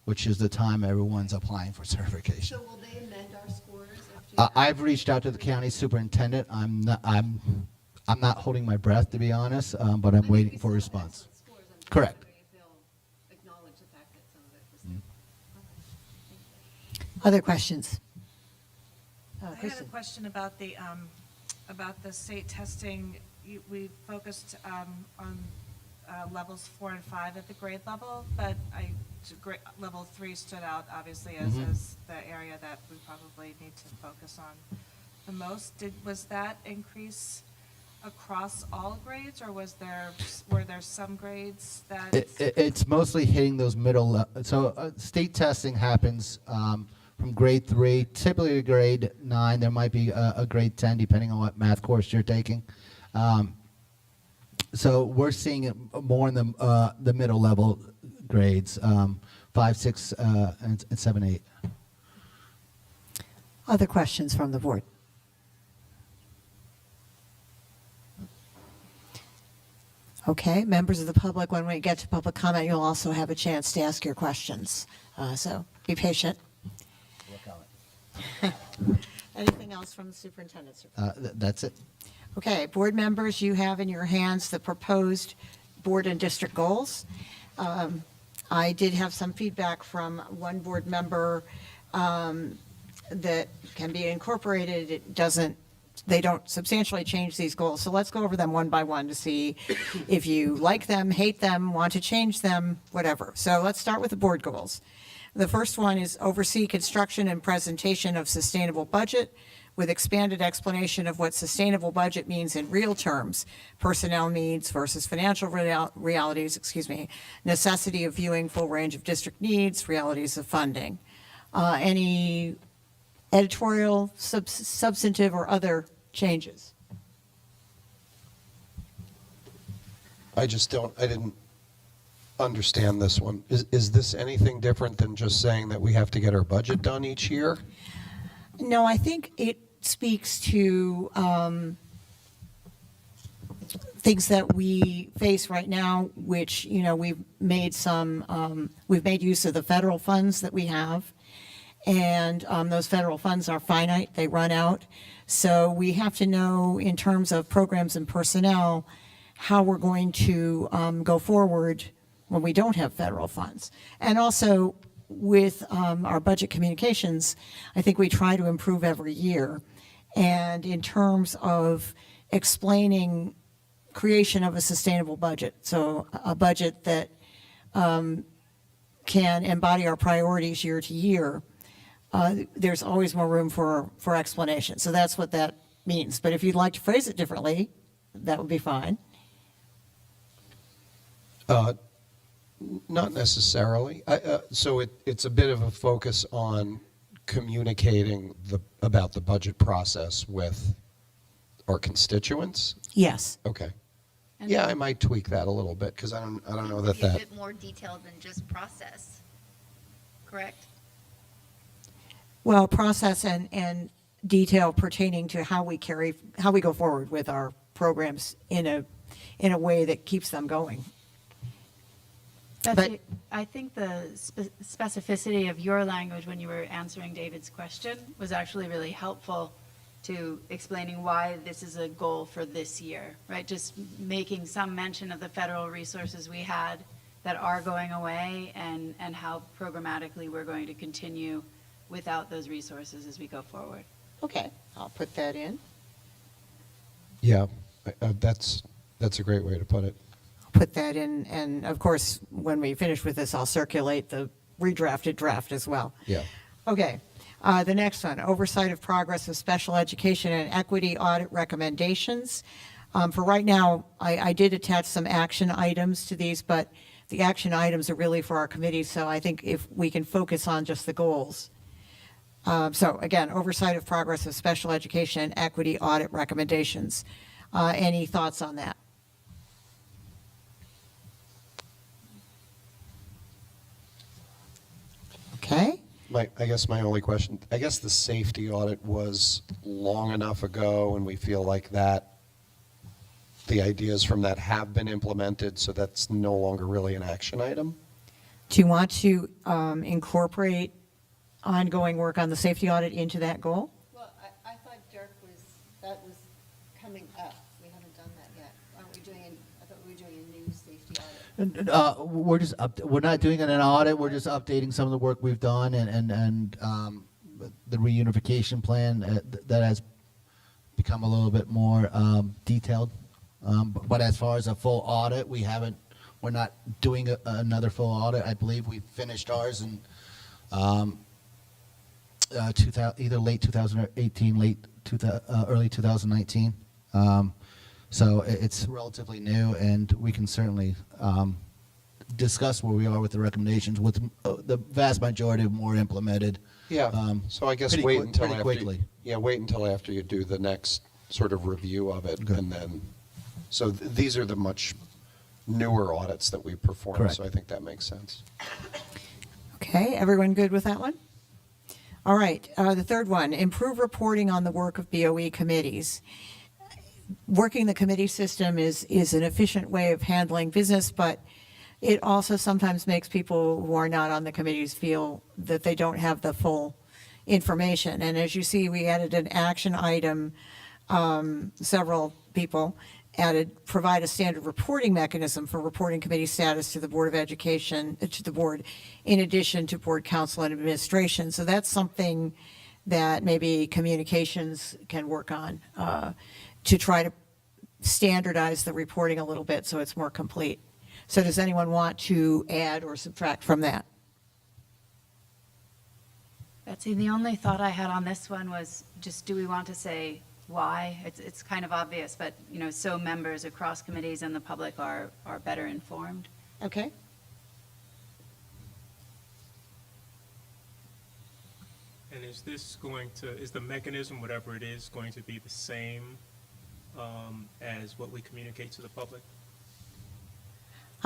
which is the time everyone's applying for certification. So will they amend our scores? After I've reached out to the county superintendent. I'm not holding my breath, to be honest, but I'm waiting for a response. Scores, I'm just Correct. wondering if they'll acknowledge the fact that some of it was there. Okay, thank you. Other questions? I had a Kristen? question about the state testing. We focused on levels 4 and 5 at the grade level, but level 3 stood out obviously as the area that we probably need to focus on the most. Was that increase across all grades, or were there some grades that? It's mostly hitting those middle. So state testing happens from grade 3, typically to grade 9. There might be a grade 10, depending on what math course you're taking. So we're seeing it more in the middle level grades, 5, 6, and 7, 8. Other questions from the board? Okay, members of the public, when we get to public comment, you'll also have a chance to ask your questions. So be patient. Anything else from the superintendent's report? That's it. Okay, board members, you have in your hands the proposed board and district goals. I did have some feedback from one board member that can be incorporated. They don't substantially change these goals. So let's go over them one by one to see if you like them, hate them, want to change them, whatever. So let's start with the board goals. The first one is oversee construction and presentation of sustainable budget with expanded explanation of what sustainable budget means in real terms, personnel needs versus financial realities, necessity of viewing full range of district needs, realities of funding. Any editorial, substantive, or other changes? I didn't understand this one. Is this anything different than just saying that we have to get our budget done each year? No, I think it speaks to things that we face right now, which, we've made use of the federal funds that we have. and those federal funds are finite, they run out. So we have to know, in terms of programs and personnel, how we're going to go forward when we don't have federal funds. And also, with our budget communications, I think we try to improve every year. And in terms of explaining creation of a sustainable budget, so a budget that can embody our priorities year to year, there's always more room for explanation. So that's what that means. But if you'd like to phrase it differently, that would be fine. Not necessarily. So it's a bit of a focus on communicating about the budget process with our constituents. Yes. Okay. And Yeah, I might tweak that a little bit because I don't know that Be a that. bit more detailed than just process, correct? Well, process and detail pertaining to how we go forward with our programs in a way that keeps them going. Betsy, I think the specificity of your language when you were answering David's question was actually really helpful to explaining why this is a goal for this year, right? Just making some mention of the federal resources we had that are going away and how programmatically we're going to continue without those resources as we go forward. Okay, I'll put that in. Yeah, that's a great way to put it. Put that in, and of course, when we finish with this, I'll circulate the redrafted draft as well. Yeah. Okay, the next one, oversight of progress of special education and equity audit recommendations. For right now, I did attach some action items to these, but the action items are really for our committee, so I think if we can focus on just the goals. So again, oversight of progress of special education and equity audit recommendations. Any thoughts on that? Okay. I guess my only question, I guess the safety audit was long enough ago and we feel like that the ideas from that have been implemented, so that's no longer really an action item. Do you want to incorporate ongoing work on the safety audit into that goal? Well, I thought Dirk that was coming up. We haven't done that yet. Aren't we doing, I thought we were doing a new safety audit. We're not doing an audit, we're just updating some of the work we've done and the reunification plan that has become a little bit more detailed. But as far as a full audit, we're not doing another full audit. I believe we finished ours in either late 2018, early 2019. So it's relatively new, and we can certainly discuss where we are with the recommendations. With the vast majority of them were implemented. Yeah, so I guess pretty wait quick- until pretty after. quickly. Yeah, wait until after you do the next sort of review of it, Good. and then, so these are the much newer audits that we perform, Correct. so I think that makes sense. Okay, everyone good with that one? All right, the third one, improve reporting on the work of BOE committees. Working the committee system is an efficient way of handling business, but it also sometimes makes people who are not on the committees feel that they don't have the full information. And as you see, we added an action item, several people added, provide a standard reporting mechanism for reporting committee status to the Board of Education, to the board, in addition to board council and administration. So that's something that maybe communications can work on to try to standardize the reporting a little bit so it's more complete. So does anyone want to add or subtract from that? Betsy, the only thought I had on this one was just, do we want to say why? It's kind of obvious, but, so members across committees and the public are better informed. Okay. And is the mechanism, whatever it is, going to be the same as what we communicate to the public?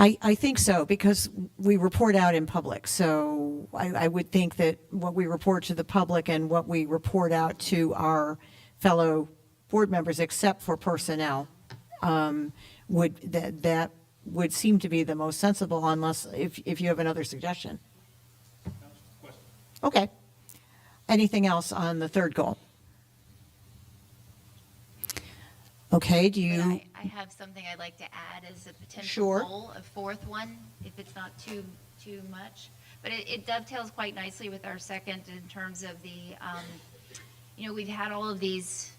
I think so, because we report out in public. So I would think that what we report to the public and what we report out to our fellow board members, except for personnel, that would seem to be the most sensible, unless if you have another suggestion. Okay. Anything else on the third goal? Okay, do But you, I have something I'd like to add as a potential Sure. goal, a fourth one, if it's not too much. But it dovetails quite nicely with our second in terms of the, we've had all of these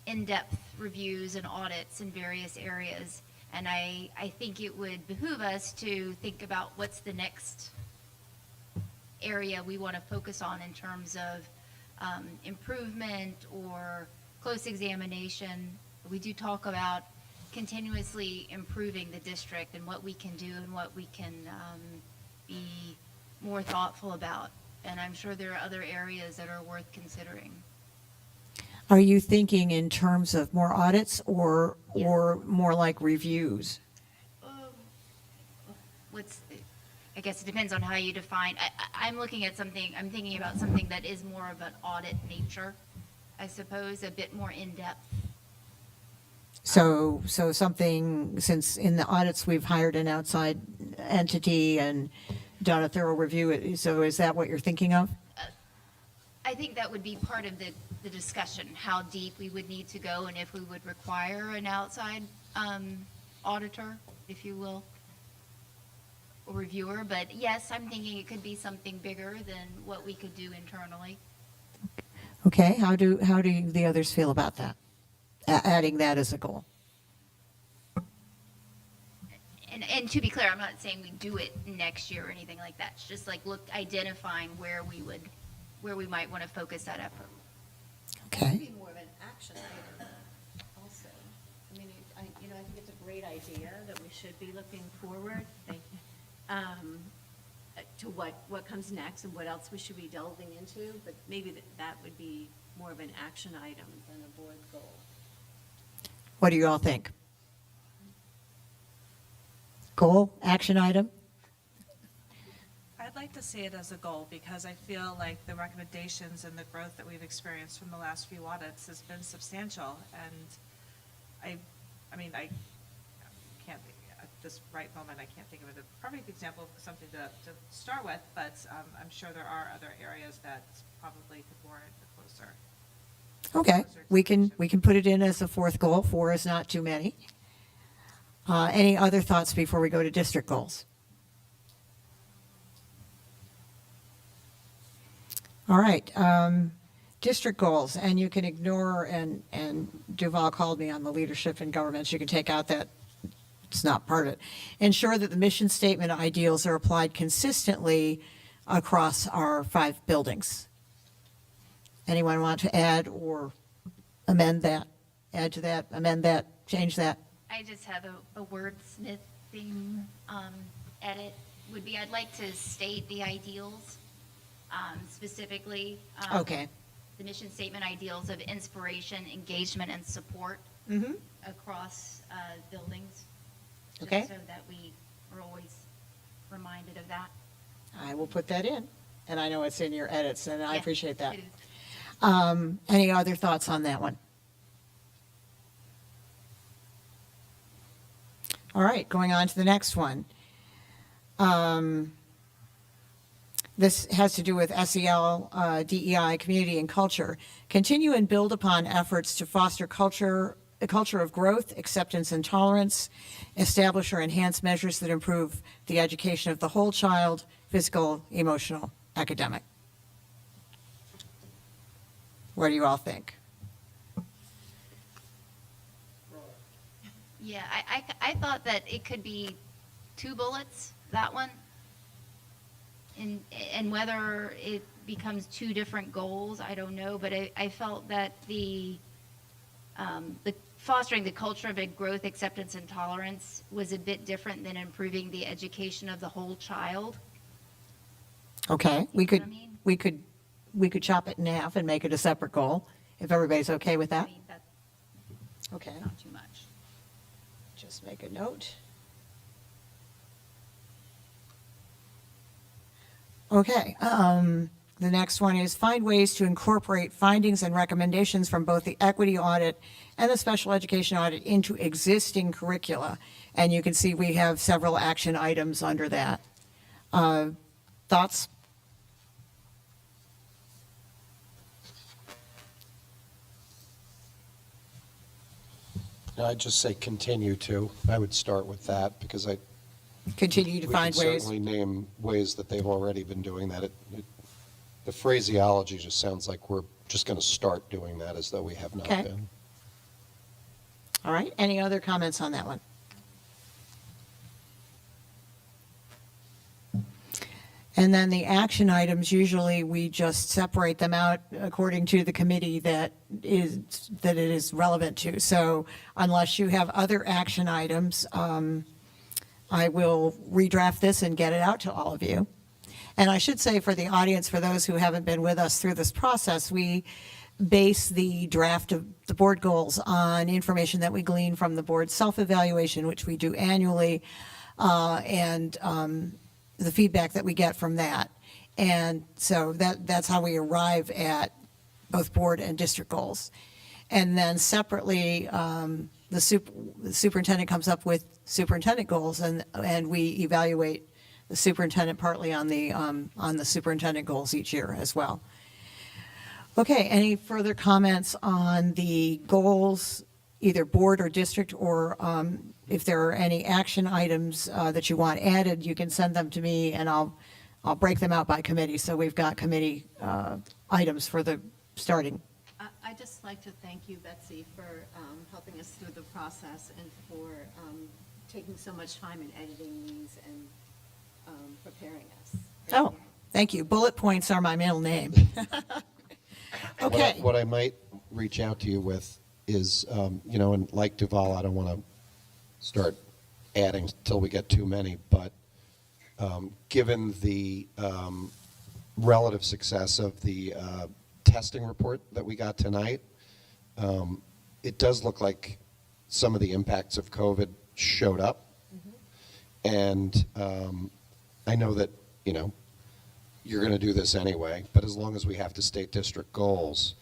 in-depth reviews and audits in various areas. And I think it would behoove us to think about what's the next area we want to focus on in terms of improvement or close examination. We do talk about continuously improving the district and what we can do and what we can be more thoughtful about. And I'm sure there are other areas that are worth considering. are you thinking in terms of more audits or Yes. more like reviews? I guess it depends on how you define. I'm looking at something, I'm thinking about something that is more of an audit nature, I suppose, a bit more in-depth. So something, since in the audits, we've hired an outside entity and done a thorough review, so is that what you're thinking of? I think that would be part of the discussion, how deep we would need to go and if we would require an outside auditor, if you will, or reviewer. But yes, I'm thinking it could be something bigger than what we could do internally. Okay, how do the others feel about that? Adding that as a goal? And to be clear, I'm not saying we do it next year or anything like that. It's just like identifying where we might want to focus that effort. Okay. Be more of an action item also. I mean, I think it's a great idea that we should be looking forward, thank you, to what comes next and what else we should be delving into, but maybe that would be more of an action item than a board goal. What do you all think? Goal, action item? I'd like to see it as a goal because I feel like the recommendations and the growth that we've experienced from the last few audits has been substantial. And I mean, I can't, at this right moment, I can't think of a perfect example of something to start with, but I'm sure there are other areas that probably could warrant a closer. Okay, we can put it in as a fourth goal. 4 is not too many. Any other thoughts before we go to district goals? All right, district goals, and you can ignore, and Duval called me on the leadership in governments, you can take out that, it's not part of it. Ensure that the mission statement ideals are applied consistently across our 5 buildings. Anyone want to add or amend that? Add to that, amend that, change that? I just have a wordsmithing edit, would be I'd like to state the ideals specifically. Okay. The mission statement ideals of inspiration, engagement, and support across buildings. just Okay. So that we are always reminded of that. I will put that in, and I know it's in your edits, and I Yeah, appreciate that. it is. Any other thoughts on that one? All right, going on to the next one. This has to do with SEL, DEI, community and culture. Continue and build upon efforts to foster a culture of growth, acceptance, and tolerance. Establish or enhance measures that improve the education of the whole child, physical, emotional, academic. What do you all think? Yeah, I thought that it could be 2 bullets, that one. And whether it becomes 2 different goals, I don't know, but I felt that the fostering the culture of growth, acceptance, and tolerance was a bit different than improving the education of the whole child. Okay, we You know could, what I mean? we could chop it in half and make it a separate goal, if everybody's okay with I that. mean, that's Okay, not too much. just make a note. Okay, the next one is find ways to incorporate findings and recommendations from both the equity audit and the special education audit into existing curricula. And you can see we have several action items under that. Thoughts? I'd just say continue to. I would start with that because Continue to we find can ways. certainly name ways that they've already been doing that. The phraseology just sounds like we're just going to start doing that as though we have not Okay. been. All right, any other comments on that one? And then the action items, usually we just separate them out according to the committee that it is relevant to. So unless you have other action items, I will redraft this and get it out to all of you. And I should say for the audience, for those who haven't been with us through this process, we base the draft of the board goals on information that we glean from the board's self-evaluation, which we do annually, and the feedback that we get from that. And so that's how we arrive at both board and district goals. And then separately, the superintendent comes up with superintendent goals, and we evaluate the superintendent partly on the superintendent goals each year as well. Okay, any further comments on the goals, either board or district, or if there are any action items that you want added, you can send them to me and I'll break them out by committee. So we've got committee items for the starting. I'd just like to thank you, Betsy, for helping us through the process and for taking so much time in editing these and preparing us. Oh, thank you. Bullet points are my middle name. Okay. What I might reach out to you with is, and like Duval, I don't want to start adding till we get too many, but given the relative success of the testing report that we got tonight, it does look like some of the impacts of COVID showed up. And I know that, you're going to do this anyway, but as long as we have to state district goals,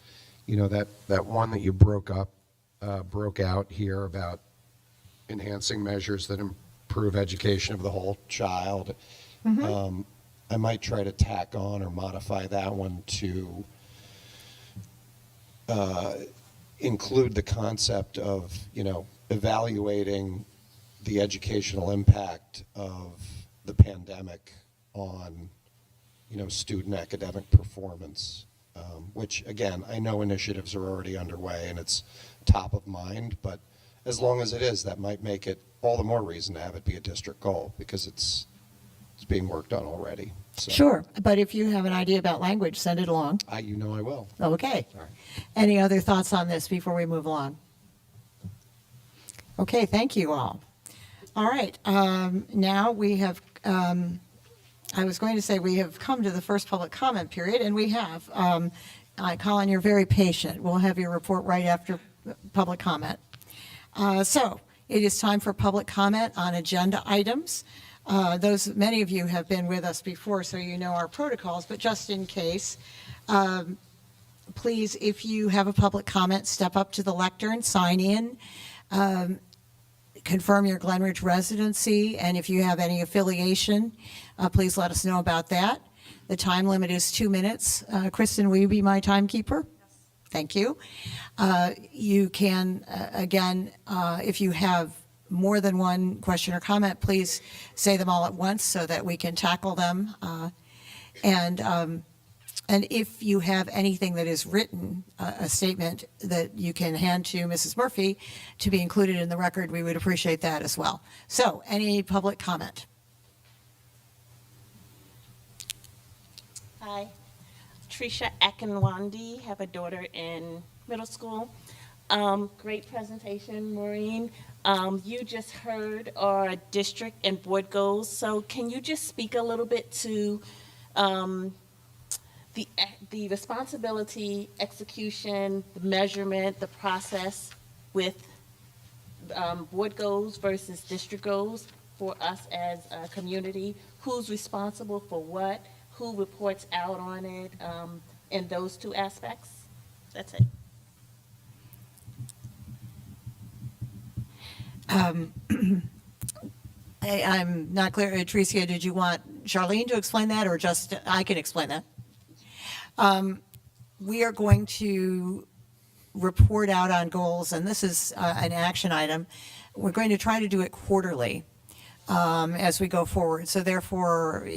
that one that you broke out here about enhancing measures that improve education of the whole child, I might try to tack on or modify that one to include the concept of, evaluating the educational impact of the pandemic on, student academic performance, which, again, I know initiatives are already underway and it's top of mind, but as long as it is, that might make it all the more reason to have it be a district goal because it's being worked on already. So, Sure, but if you have an idea about language, send it along. I will. Okay. All right. Any other thoughts on this before we move along? Okay, thank you all. All right, now we have, I was going to say we have come to the first public comment period, and we have. Colin, you're very patient. We'll have your report right after public comment. So it is time for public comment on agenda items. Many of you have been with us before, so you know our protocols, but just in case, please, if you have a public comment, step up to the lectern, sign in, confirm your Glen Ridge residency, and if you have any affiliation, please let us know about that. The time limit is 2 minutes. Kristen, will you be my timekeeper? Yes. Thank you. You can, again, if you have more than one question or comment, please say them all at once so that we can tackle them. And if you have anything that is written, a statement that you can hand to Mrs. Murphy to be included in the record, we would appreciate that as well. So, any public comment? Hi, Trisha Akinwandi, have a daughter in middle school. Great presentation, Maureen. You just heard our district and board goals, so can you just speak a little bit to the responsibility, execution, the measurement, the process with board goals versus district goals for us as a community? Who's responsible for what? Who reports out on it, in those two aspects? That's it. I'm not clear. Tricia, did you want Charlene to explain that, or just I can explain that? We are going to report out on goals, and this is an action item. We're going to try to do it quarterly as we go forward. So therefore,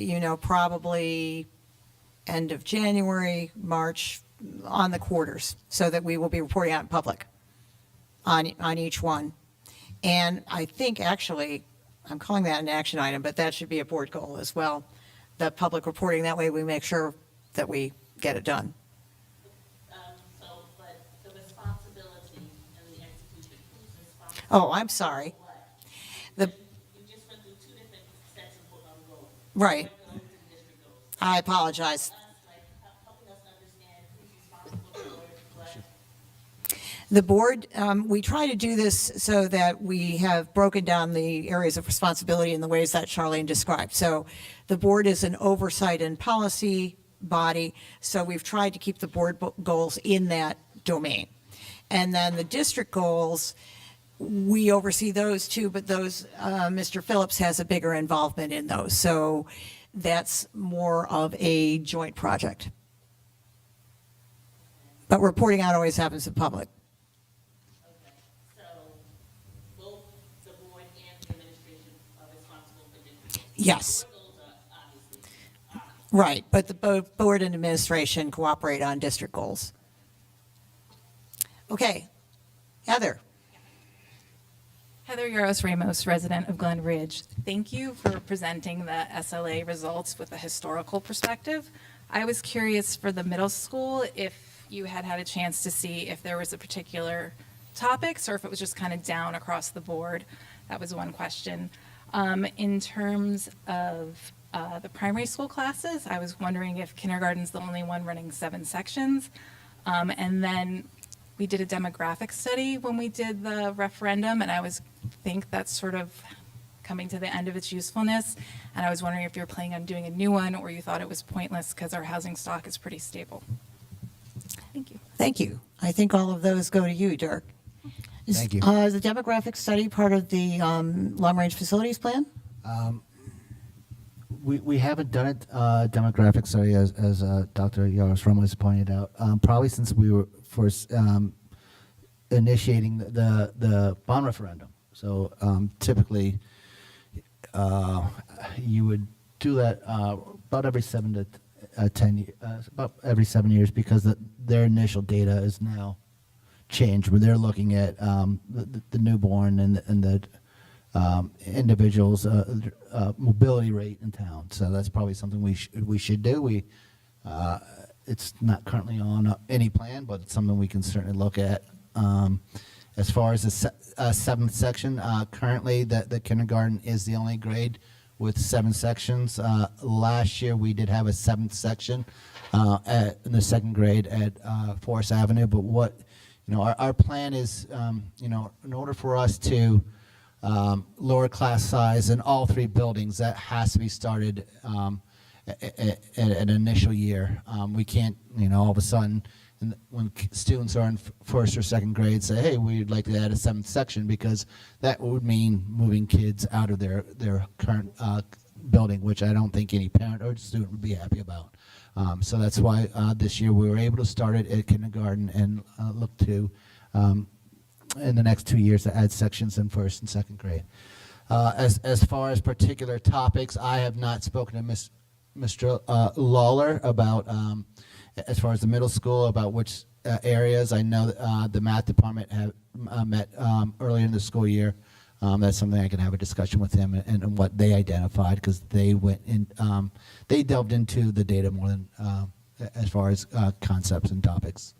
probably end of January, March, on the quarters, so that we will be reporting out in public on each one. And I think actually, I'm calling that an action item, but that should be a board goal as well, the public reporting. That way we make sure that we get it done. But the responsibility and the execution, who's responsible? Oh, I'm sorry. for what? The, You just went through two different sets of goals. right. Board goals and district goals. I apologize. Us, like, helping us understand who's responsible for what. The board, we try to do this so that we have broken down the areas of responsibility in the ways that Charlene described. So the board is an oversight and policy body, so we've tried to keep the board goals in that domain. And then the district goals, we oversee those too, but those, Mr. Phillips has a bigger involvement in those. So that's more of a joint project. But reporting out always happens in public. Okay, so both the board and the administration are responsible for district goals. Yes. Board goals are obviously, Right, but the board and administration cooperate on district goals. Okay, Heather. Heather Yaros Ramos, resident of Glen Ridge. Thank you for presenting the SLA results with a historical perspective. I was curious for the middle school if you had had a chance to see if there was a particular topics or if it was just kind of down across the board. That was one question. In terms of the primary school classes, I was wondering if kindergarten's the only one running 7 sections. And then we did a demographic study when we did the referendum, and I think that's sort of coming to the end of its usefulness. And I was wondering if you were planning on doing a new one or you thought it was pointless because our housing stock is pretty stable. Thank you. Thank you. I think all of those go to you, Dirk. Thank you. Is the demographic study part of the long-range facilities plan? We haven't done it, demographic study, as Dr. Yaros Ramos pointed out, probably since we were first initiating the bond referendum. So typically, you would do that about every 7 to 10 years, about every 7 years, because their initial data is now changed, where they're looking at the newborn and the individuals' mobility rate in town. So that's probably something we should do. It's not currently on any plan, but it's something we can certainly look at. As far as the 7th section, currently the kindergarten is the only grade with 7 sections. Last year we did have a 7th section in the 2nd grade at Forest Avenue. But our plan is, in order for us to lower class size in all 3 buildings, that has to be started at an initial year. We can't, all of a sudden, when students are in 1st or 2nd grade, say, hey, we'd like to add a 7th section, because that would mean moving kids out of their current building, which I don't think any parent or student would be happy about. So that's why this year we were able to start it at kindergarten and look to, in the next 2 years, to add sections in 1st and 2nd grade. As far as particular topics, I have not spoken to Mr. Lawler about, as far as the middle school, about which areas. I know the math department have met earlier in the school year. That's something I can have a discussion with him and what they identified, because they went in, they delved into the data more than as far as concepts and topics.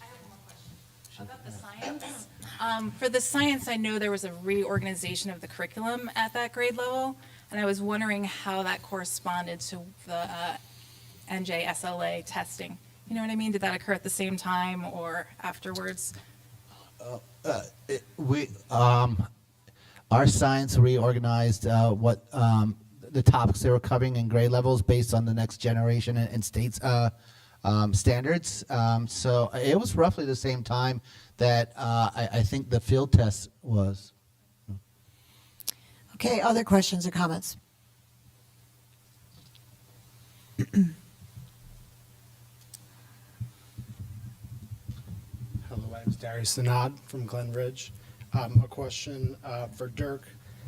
I have one more question. About the science. For the science, I know there was a reorganization of the curriculum at that grade level, and I was wondering how that corresponded to the NJSLA testing. You know what I mean? Did that occur at the same time or afterwards? Our science reorganized what the topics they were covering in grade levels based on the next generation and states standards. So it was roughly the same time that I think the field test was. Okay, other questions or comments? Darius Sanad from Glen Ridge. A question for Dirk.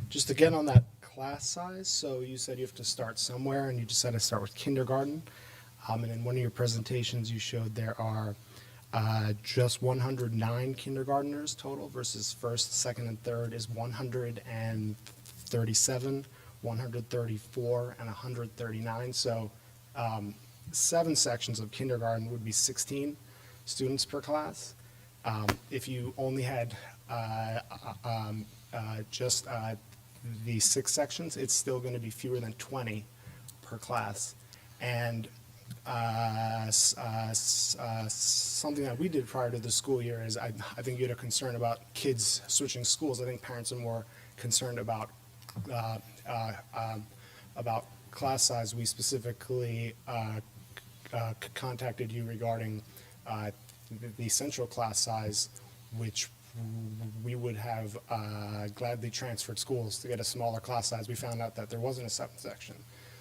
Just again on that class size, so you said you have to start somewhere, and you decided to start with kindergarten. And in one of your presentations, you showed there are just 109 kindergartners total versus first, second, and third is 137, 134, and 139. So 7 sections of kindergarten would be 16 students per class. If you only had just the 6 sections, it's still going to be fewer than 20 per class. And something that we did prior to the school year is I think you had a concern about kids switching schools. I think parents are more concerned about class size. We specifically contacted you regarding the central class size, which we would have gladly transferred schools to get a smaller class size. We found out that there wasn't a 7th section.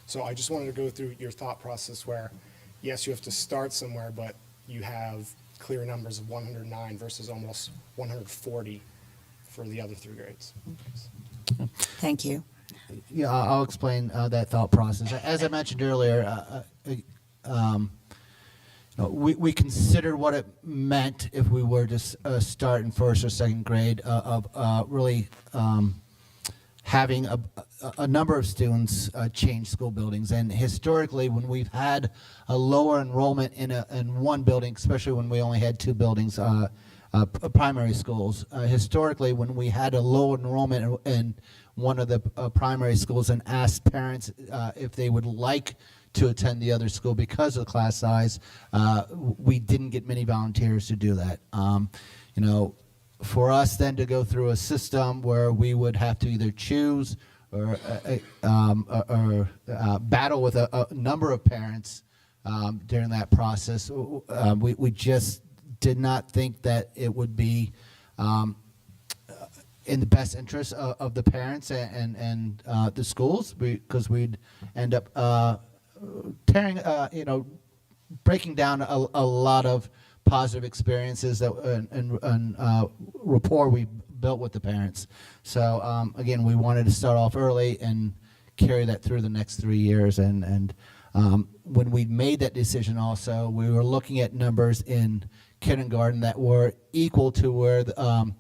So I just wanted to go through your thought process where, yes, you have to start somewhere, but you have clear numbers of 109 versus almost 140 for the other 3 grades. Thank you. Yeah, I'll explain that thought process. As I mentioned earlier, we considered what it meant if we were to start in 1st or 2nd grade of really having a number of students change school buildings. And historically, when we've had a lower enrollment in one building, especially when we only had 2 buildings, primary schools, historically, when we had a low enrollment in one of the primary schools and asked parents if they would like to attend the other school because of the class size, we didn't get many volunteers to do that. For us then to go through a system where we would have to either choose or battle with a number of parents during that process, we just did not think that it would be in the best interest of the parents and the schools, because we'd end up breaking down a lot of positive experiences that and rapport we built with the parents. So again, we wanted to start off early and carry that through the next 3 years. And when we made that decision, also we were looking at numbers in kindergarten that were equal to where the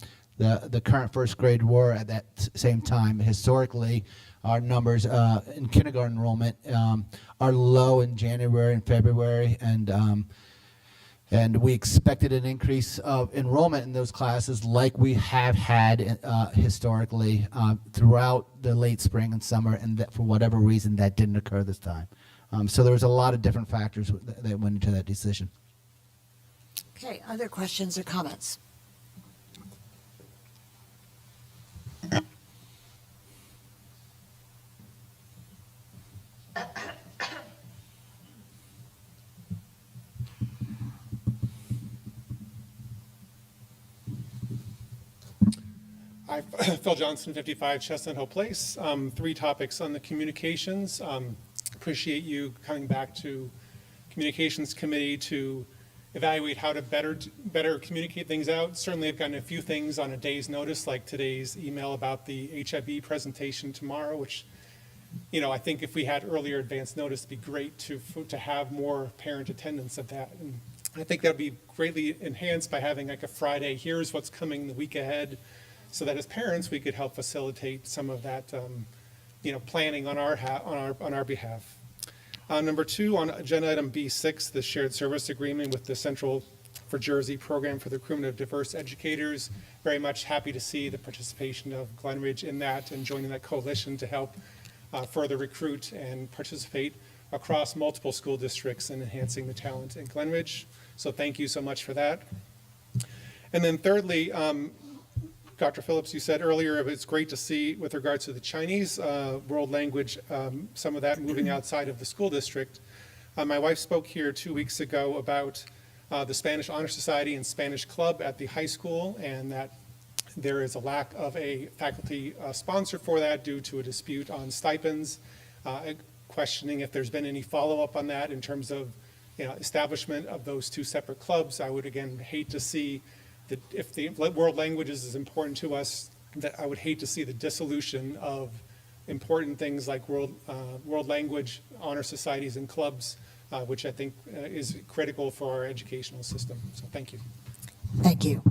current 1st grade were at that same time. Historically, our numbers in kindergarten enrollment are low in January and February, and we expected an increase of enrollment in those classes like we have had historically throughout the late spring and summer, and that for whatever reason that didn't occur this time. So there was a lot of different factors that went into that decision. Okay, other questions or comments? Hi, Phil Johnson, 55 Chestnut Hill Place. 3 topics on the communications. Appreciate you coming back to Communications Committee to evaluate how to better communicate things out. Certainly I've gotten a few things on a day's notice, like today's email about the HIB presentation tomorrow, which, I think if we had earlier advance notice, it'd be great to have more parent attendance at that. And I think that'd be greatly enhanced by having like a Friday, here's what's coming the week ahead, so that as parents, we could help facilitate some of that, planning on our behalf. Number 2, on agenda item B6, the shared service agreement with the Central for Jersey program for the recruitment of diverse educators. Very much happy to see the participation of Glen Ridge in that and joining that coalition to help further recruit and participate across multiple school districts and enhancing the talent in Glen Ridge. So thank you so much for that. And then thirdly, Dr. Phillips, you said earlier it's great to see with regards to the Chinese world language, some of that moving outside of the school district. My wife spoke here 2 weeks ago about the Spanish Honor Society and Spanish Club at the high school, and that there is a lack of a faculty sponsor for that due to a dispute on stipends, questioning if there's been any follow-up on that in terms of establishment of those 2 separate clubs. I would again hate to see if the world languages is important to us, that I would hate to see the dissolution of important things like world language, honor societies and clubs, which I think is critical for our educational system. So thank you. Thank you.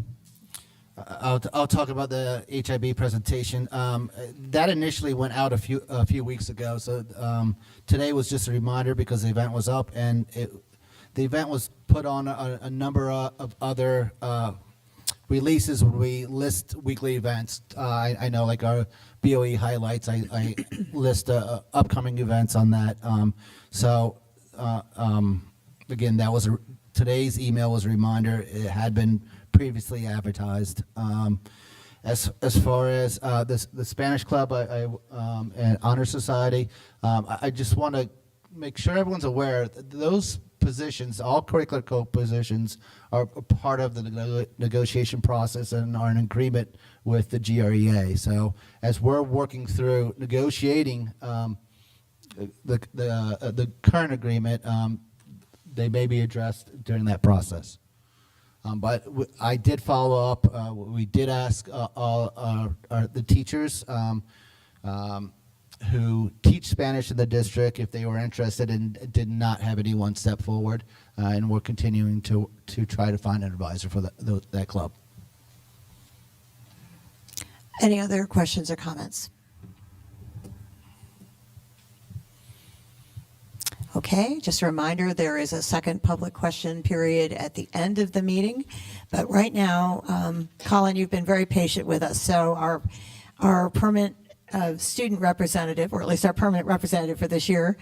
I'll talk about the HIB presentation. That initially went out a few weeks ago, so today was just a reminder because the event was up, and the event was put on a number of other releases when we list weekly events. I know, like our BOE highlights, I list upcoming events on that. Again, that was today's email was a reminder. It had been previously advertised. As far as the Spanish Club and Honor Society, I just want to make sure everyone's aware that those positions, all curricular co-positions, are a part of the negotiation process and are in agreement with the GREA. So as we're working through negotiating the current agreement, they may be addressed during that process. But I did follow up. We did ask the teachers who teach Spanish in the district if they were interested, and did not have anyone step forward. And we're continuing to try to find an advisor for that club. Any other questions or comments? Okay, just a reminder, there is a second public question period at the end of the meeting. But right now, Colin, you've been very patient with us. So our permanent student representative, or at least our permanent representative for this year,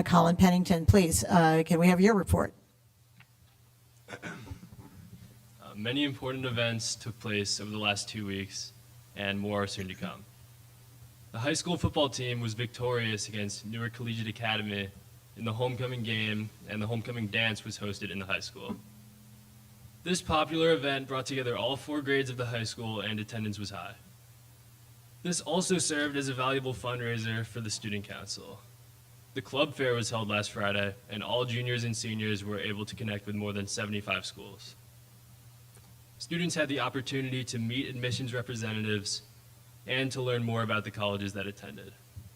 Colin Pennington, please, can we have your report? Many important events took place over the last 2 weeks, and more are soon to come. The high school football team was victorious against Newark Collegiate Academy in the homecoming game, and the homecoming dance was hosted in the high school. This popular event brought together all 4 grades of the high school, and attendance was high. This also served as a valuable fundraiser for the student council. The club fair was held last Friday, and all juniors and seniors were able to connect with more than 75 schools. Students had the opportunity to meet admissions representatives and to learn more about the colleges that attended.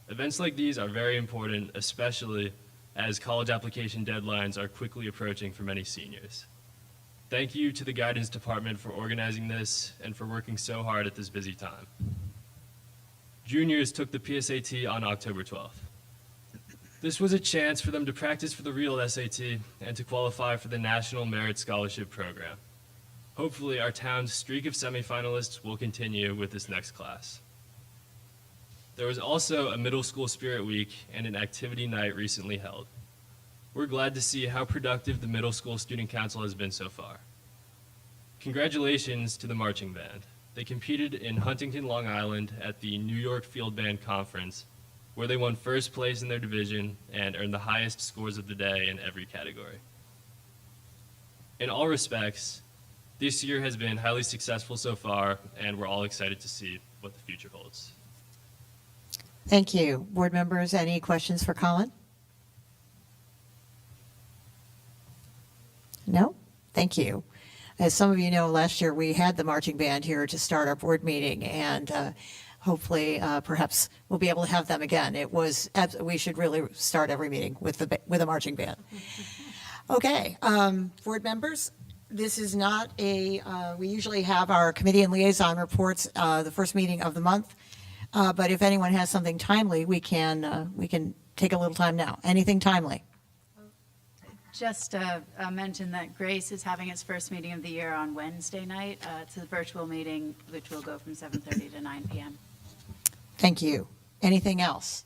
Events like these are very important, especially as college application deadlines are quickly approaching for many seniors. Thank you to the guidance department for organizing this and for working so hard at this busy time. Juniors took the PSAT on October 12th. This was a chance for them to practice for the real SAT and to qualify for the National Merit Scholarship Program. Hopefully, our town's streak of semifinalists will continue with this next class. There was also a middle school spirit week and an activity night recently held. We're glad to see how productive the middle school student council has been so far. Congratulations to the marching band. They competed in Huntington, Long Island at the New York Field Band Conference, where they won first place in their division and earned the highest scores of the day in every category. In all respects, this year has been highly successful so far, and we're all excited to see what the future holds. Thank you. Board members, any questions for Colin? No? Thank you. As some of you know, last year we had the marching band here to start our board meeting, and hopefully, perhaps we'll be able to have them again. We should really start every meeting with a marching band. Okay, board members, this is not we usually have our committee and liaison reports the first meeting of the month, but if anyone has something timely, we can take a little time now. Anything timely? Just mention that Grace is having its first meeting of the year on Wednesday night. It's a virtual meeting, which will go from 7:30 to 9 p.m. Thank you. Anything else?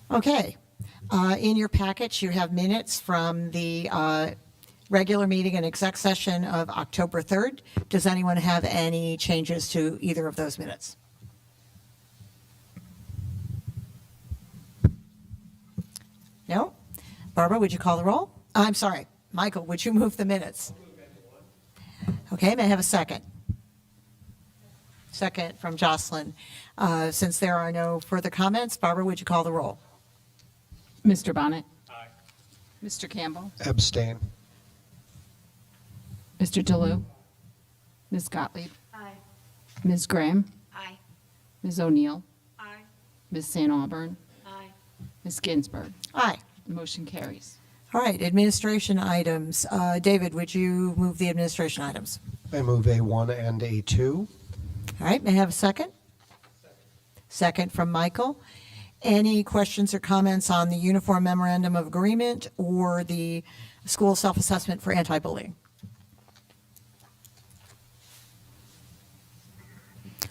Okay. In your package, you have minutes from the regular meeting and exec session of October 3rd. Does anyone have any changes to either of those minutes? No? Barbara, would you call the roll? I'm sorry. Michael, would you move the minutes? Okay, may I have a second? Second from Jocelyn. Since there are no further comments, Barbara, would you call the roll? Mr. Bonnet? Aye. Mr. Campbell? Abstain. Mr. DeLu? Ms. Gottlieb? Aye. Ms. Graham? Aye. Ms. O'Neill? Aye. Ms. St. Auburn? Aye. Ms. Ginsburg? Aye. Motion carries. All right, administration items. David, would you move the administration items? I move A1 and A2. All right, may I have a second? Second from Michael. Any questions or comments on the Uniform Memorandum of Agreement or the school self-assessment for anti-bullying?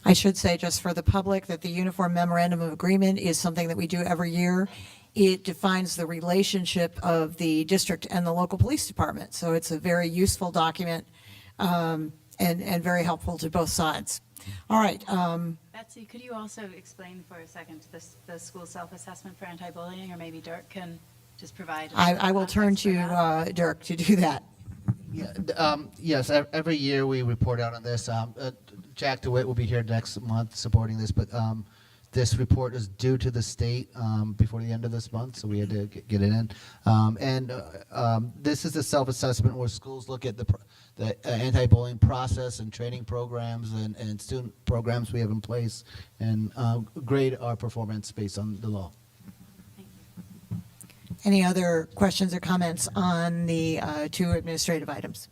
I should say, just for the public, that the Uniform Memorandum of Agreement is something that we do every year. It defines the relationship of the district and the local police department. So it's a very useful document and very helpful to both sides. All right. Betsy, could you also explain for a second the school self-assessment for anti-bullying, or maybe Dirk can just provide? I will turn to Dirk to do that. Yeah, yes, every year we report out on this. Jack DeWitt will be here next month supporting this, but this report is due to the state before the end of this month, so we had to get it in. This is a self-assessment where schools look at the anti-bullying process and training programs and student programs we have in place and grade our performance based on the law. Any other questions or comments on the two administrative items?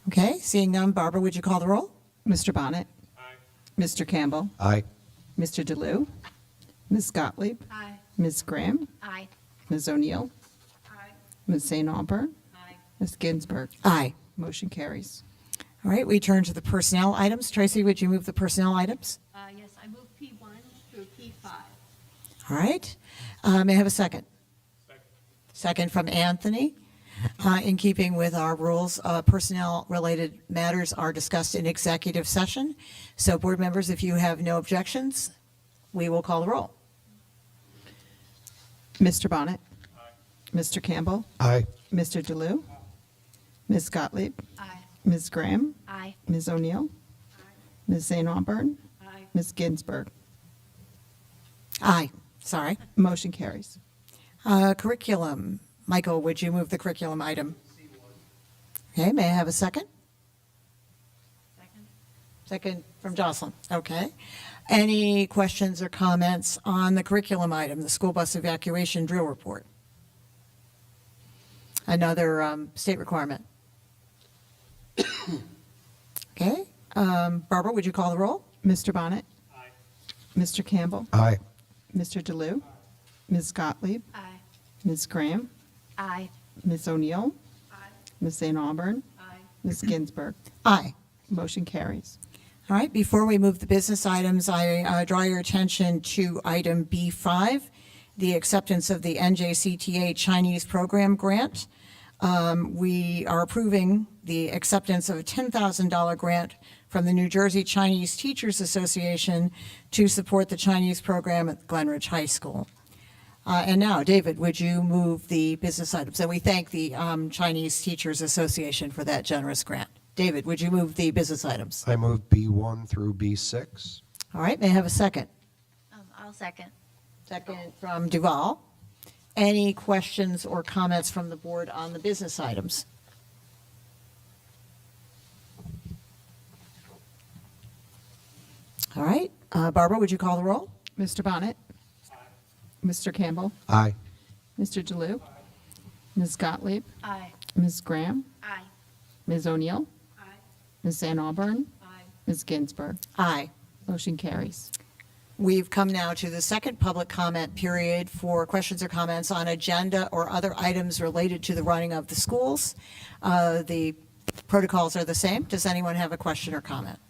Okay, seeing none, Barbara, would you call the roll? Mr. Bonnet? Aye. Mr. Campbell? Aye. Mr. DeLu? Ms. Gottlieb? Aye. Ms. Graham? Aye. Ms. O'Neill? Aye. Ms. St. Auburn? Aye. Ms. Ginsburg? Aye. Motion carries. All right, we turn to the personnel items. Tracy, would you move the personnel items? Yes, I move P1 through P5. All right. May I have a second? Second from Anthony. In keeping with our rules, personnel-related matters are discussed in executive session. So, board members, if you have no objections, we will call the roll. Mr. Bonnet? Mr. Campbell? Aye. Mr. DeLu? Ms. Gottlieb? Aye. Ms. Graham? Aye. Ms. O'Neill? Ms. St. Auburn? Aye. Ms. Ginsburg? Aye. Sorry. Motion carries. Curriculum. Michael, would you move the curriculum item? Okay, may I have a second? Second. Second from Jocelyn. Okay. Any questions or comments on the curriculum item, the school bus evacuation drill report? Another state requirement. Okay. Barbara, would you call the roll? Mr. Bonnet? Aye. Mr. Campbell? Aye. Mr. DeLu? Ms. Gottlieb? Aye. Ms. Graham? Aye. Ms. O'Neill? Aye. Ms. St. Auburn? Aye. Ms. Ginsburg? Aye. Motion carries. All right, before we move the business items, I draw your attention to item B5, the acceptance of the NJCTA Chinese Program Grant. We are approving the acceptance of a $10,000 grant from the New Jersey Chinese Teachers Association to support the Chinese program at Glen Ridge High School. And now, David, would you move the business items? And we thank the Chinese Teachers Association for that generous grant. David, would you move the business items? I move B1 through B6. All right, may I have a second? I'll second. Second from Duval. Any questions or comments from the board on the business items? All right, Barbara, would you call the roll? Mr. Bonnet? Mr. Campbell? Aye. Mr. DeLu? Ms. Gottlieb? Aye. Ms. Graham? Aye. Ms. O'Neill? Aye. Ms. St. Auburn? Aye. Ms. Ginsburg? Aye. Motion carries. We've come now to the second public comment period for questions or comments on agenda or other items related to the running of the schools. The protocols are the same. Does anyone have a question or comment?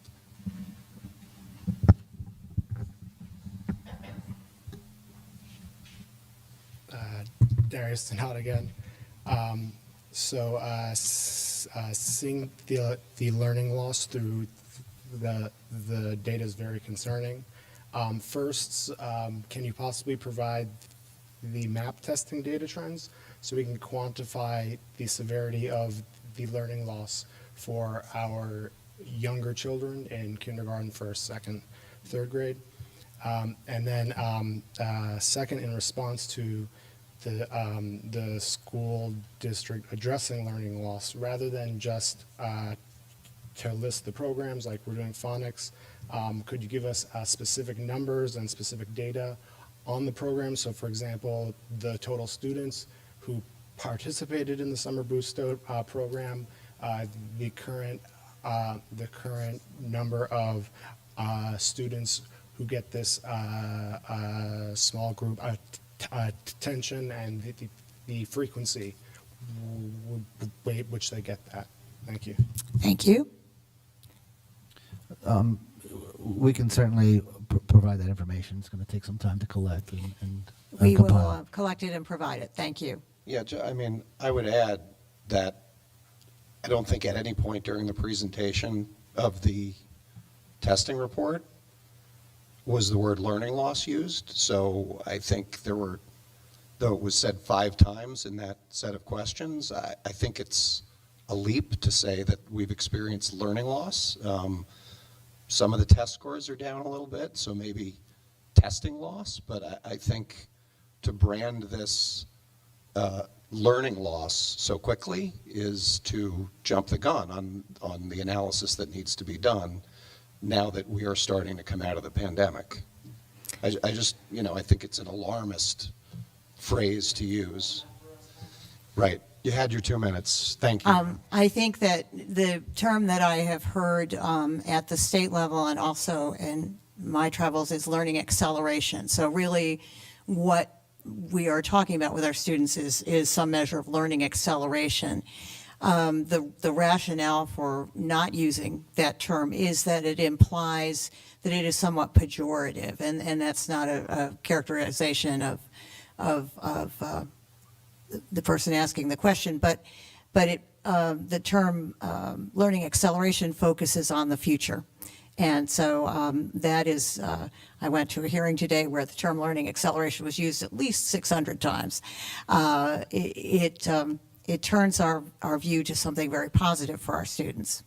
Darius Tenot again. Seeing the learning loss through the data is very concerning. First, can you possibly provide the MAP testing data trends so we can quantify the severity of the learning loss for our younger children in kindergarten, first, second, third grade? And then second, in response to the school district addressing learning loss, rather than just to list the programs like we're doing phonics. Could you give us specific numbers and specific data on the program? So for example, the total students who participated in the Summer Boost program, the current number of students who get this small group attention, and the frequency which they get that. Thank you. Thank you. We can certainly provide that information. It's going to take some time to collect and We will compile. collect it and provide it. Thank you. Yeah, I mean, I would add that I don't think at any point during the presentation of the testing report was the word learning loss used. So I think though it was said 5 times in that set of questions, I think it's a leap to say that we've experienced learning loss. Some of the test scores are down a little bit, so maybe testing loss, but I think to brand this learning loss so quickly is to jump the gun on the analysis that needs to be done now that we are starting to come out of the pandemic. I just, I think it's an alarmist phrase to use. Right. You had your 2 minutes. Thank you. I think that the term that I have heard at the state level and also in my travels is learning acceleration. So really what we are talking about with our students is some measure of learning acceleration. The rationale for not using that term is that it implies that it is somewhat pejorative, and that's not a characterization of the person asking the question, but the term learning acceleration focuses on the future. And so that is, I went to a hearing today where the term learning acceleration was used at least 600 times. It turns our view to something very positive for our students.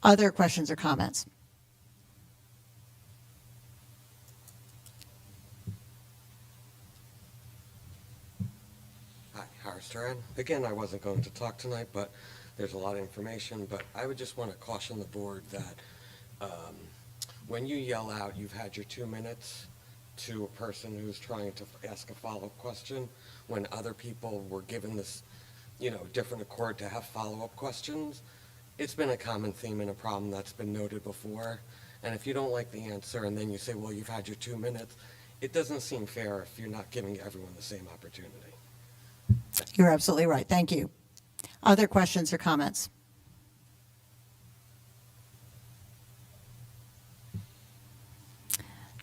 Other questions or comments? Hi, Howard Stern. Again, I wasn't going to talk tonight, but there's a lot of information. But I would just want to caution the board that when you yell out, you've had your 2 minutes to a person who's trying to ask a follow-up question, when other people were given this, different accord to have follow-up questions, it's been a common theme and a problem that's been noted before. And if you don't like the answer and then you say, well, you've had your 2 minutes, it doesn't seem fair if you're not giving everyone the same opportunity. You're absolutely right. Thank you. Other questions or comments?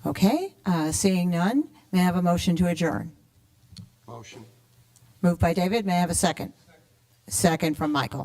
Okay, seeing none, may I have a motion to adjourn? Motion. Moved by David, may I have a second? Second from Michael.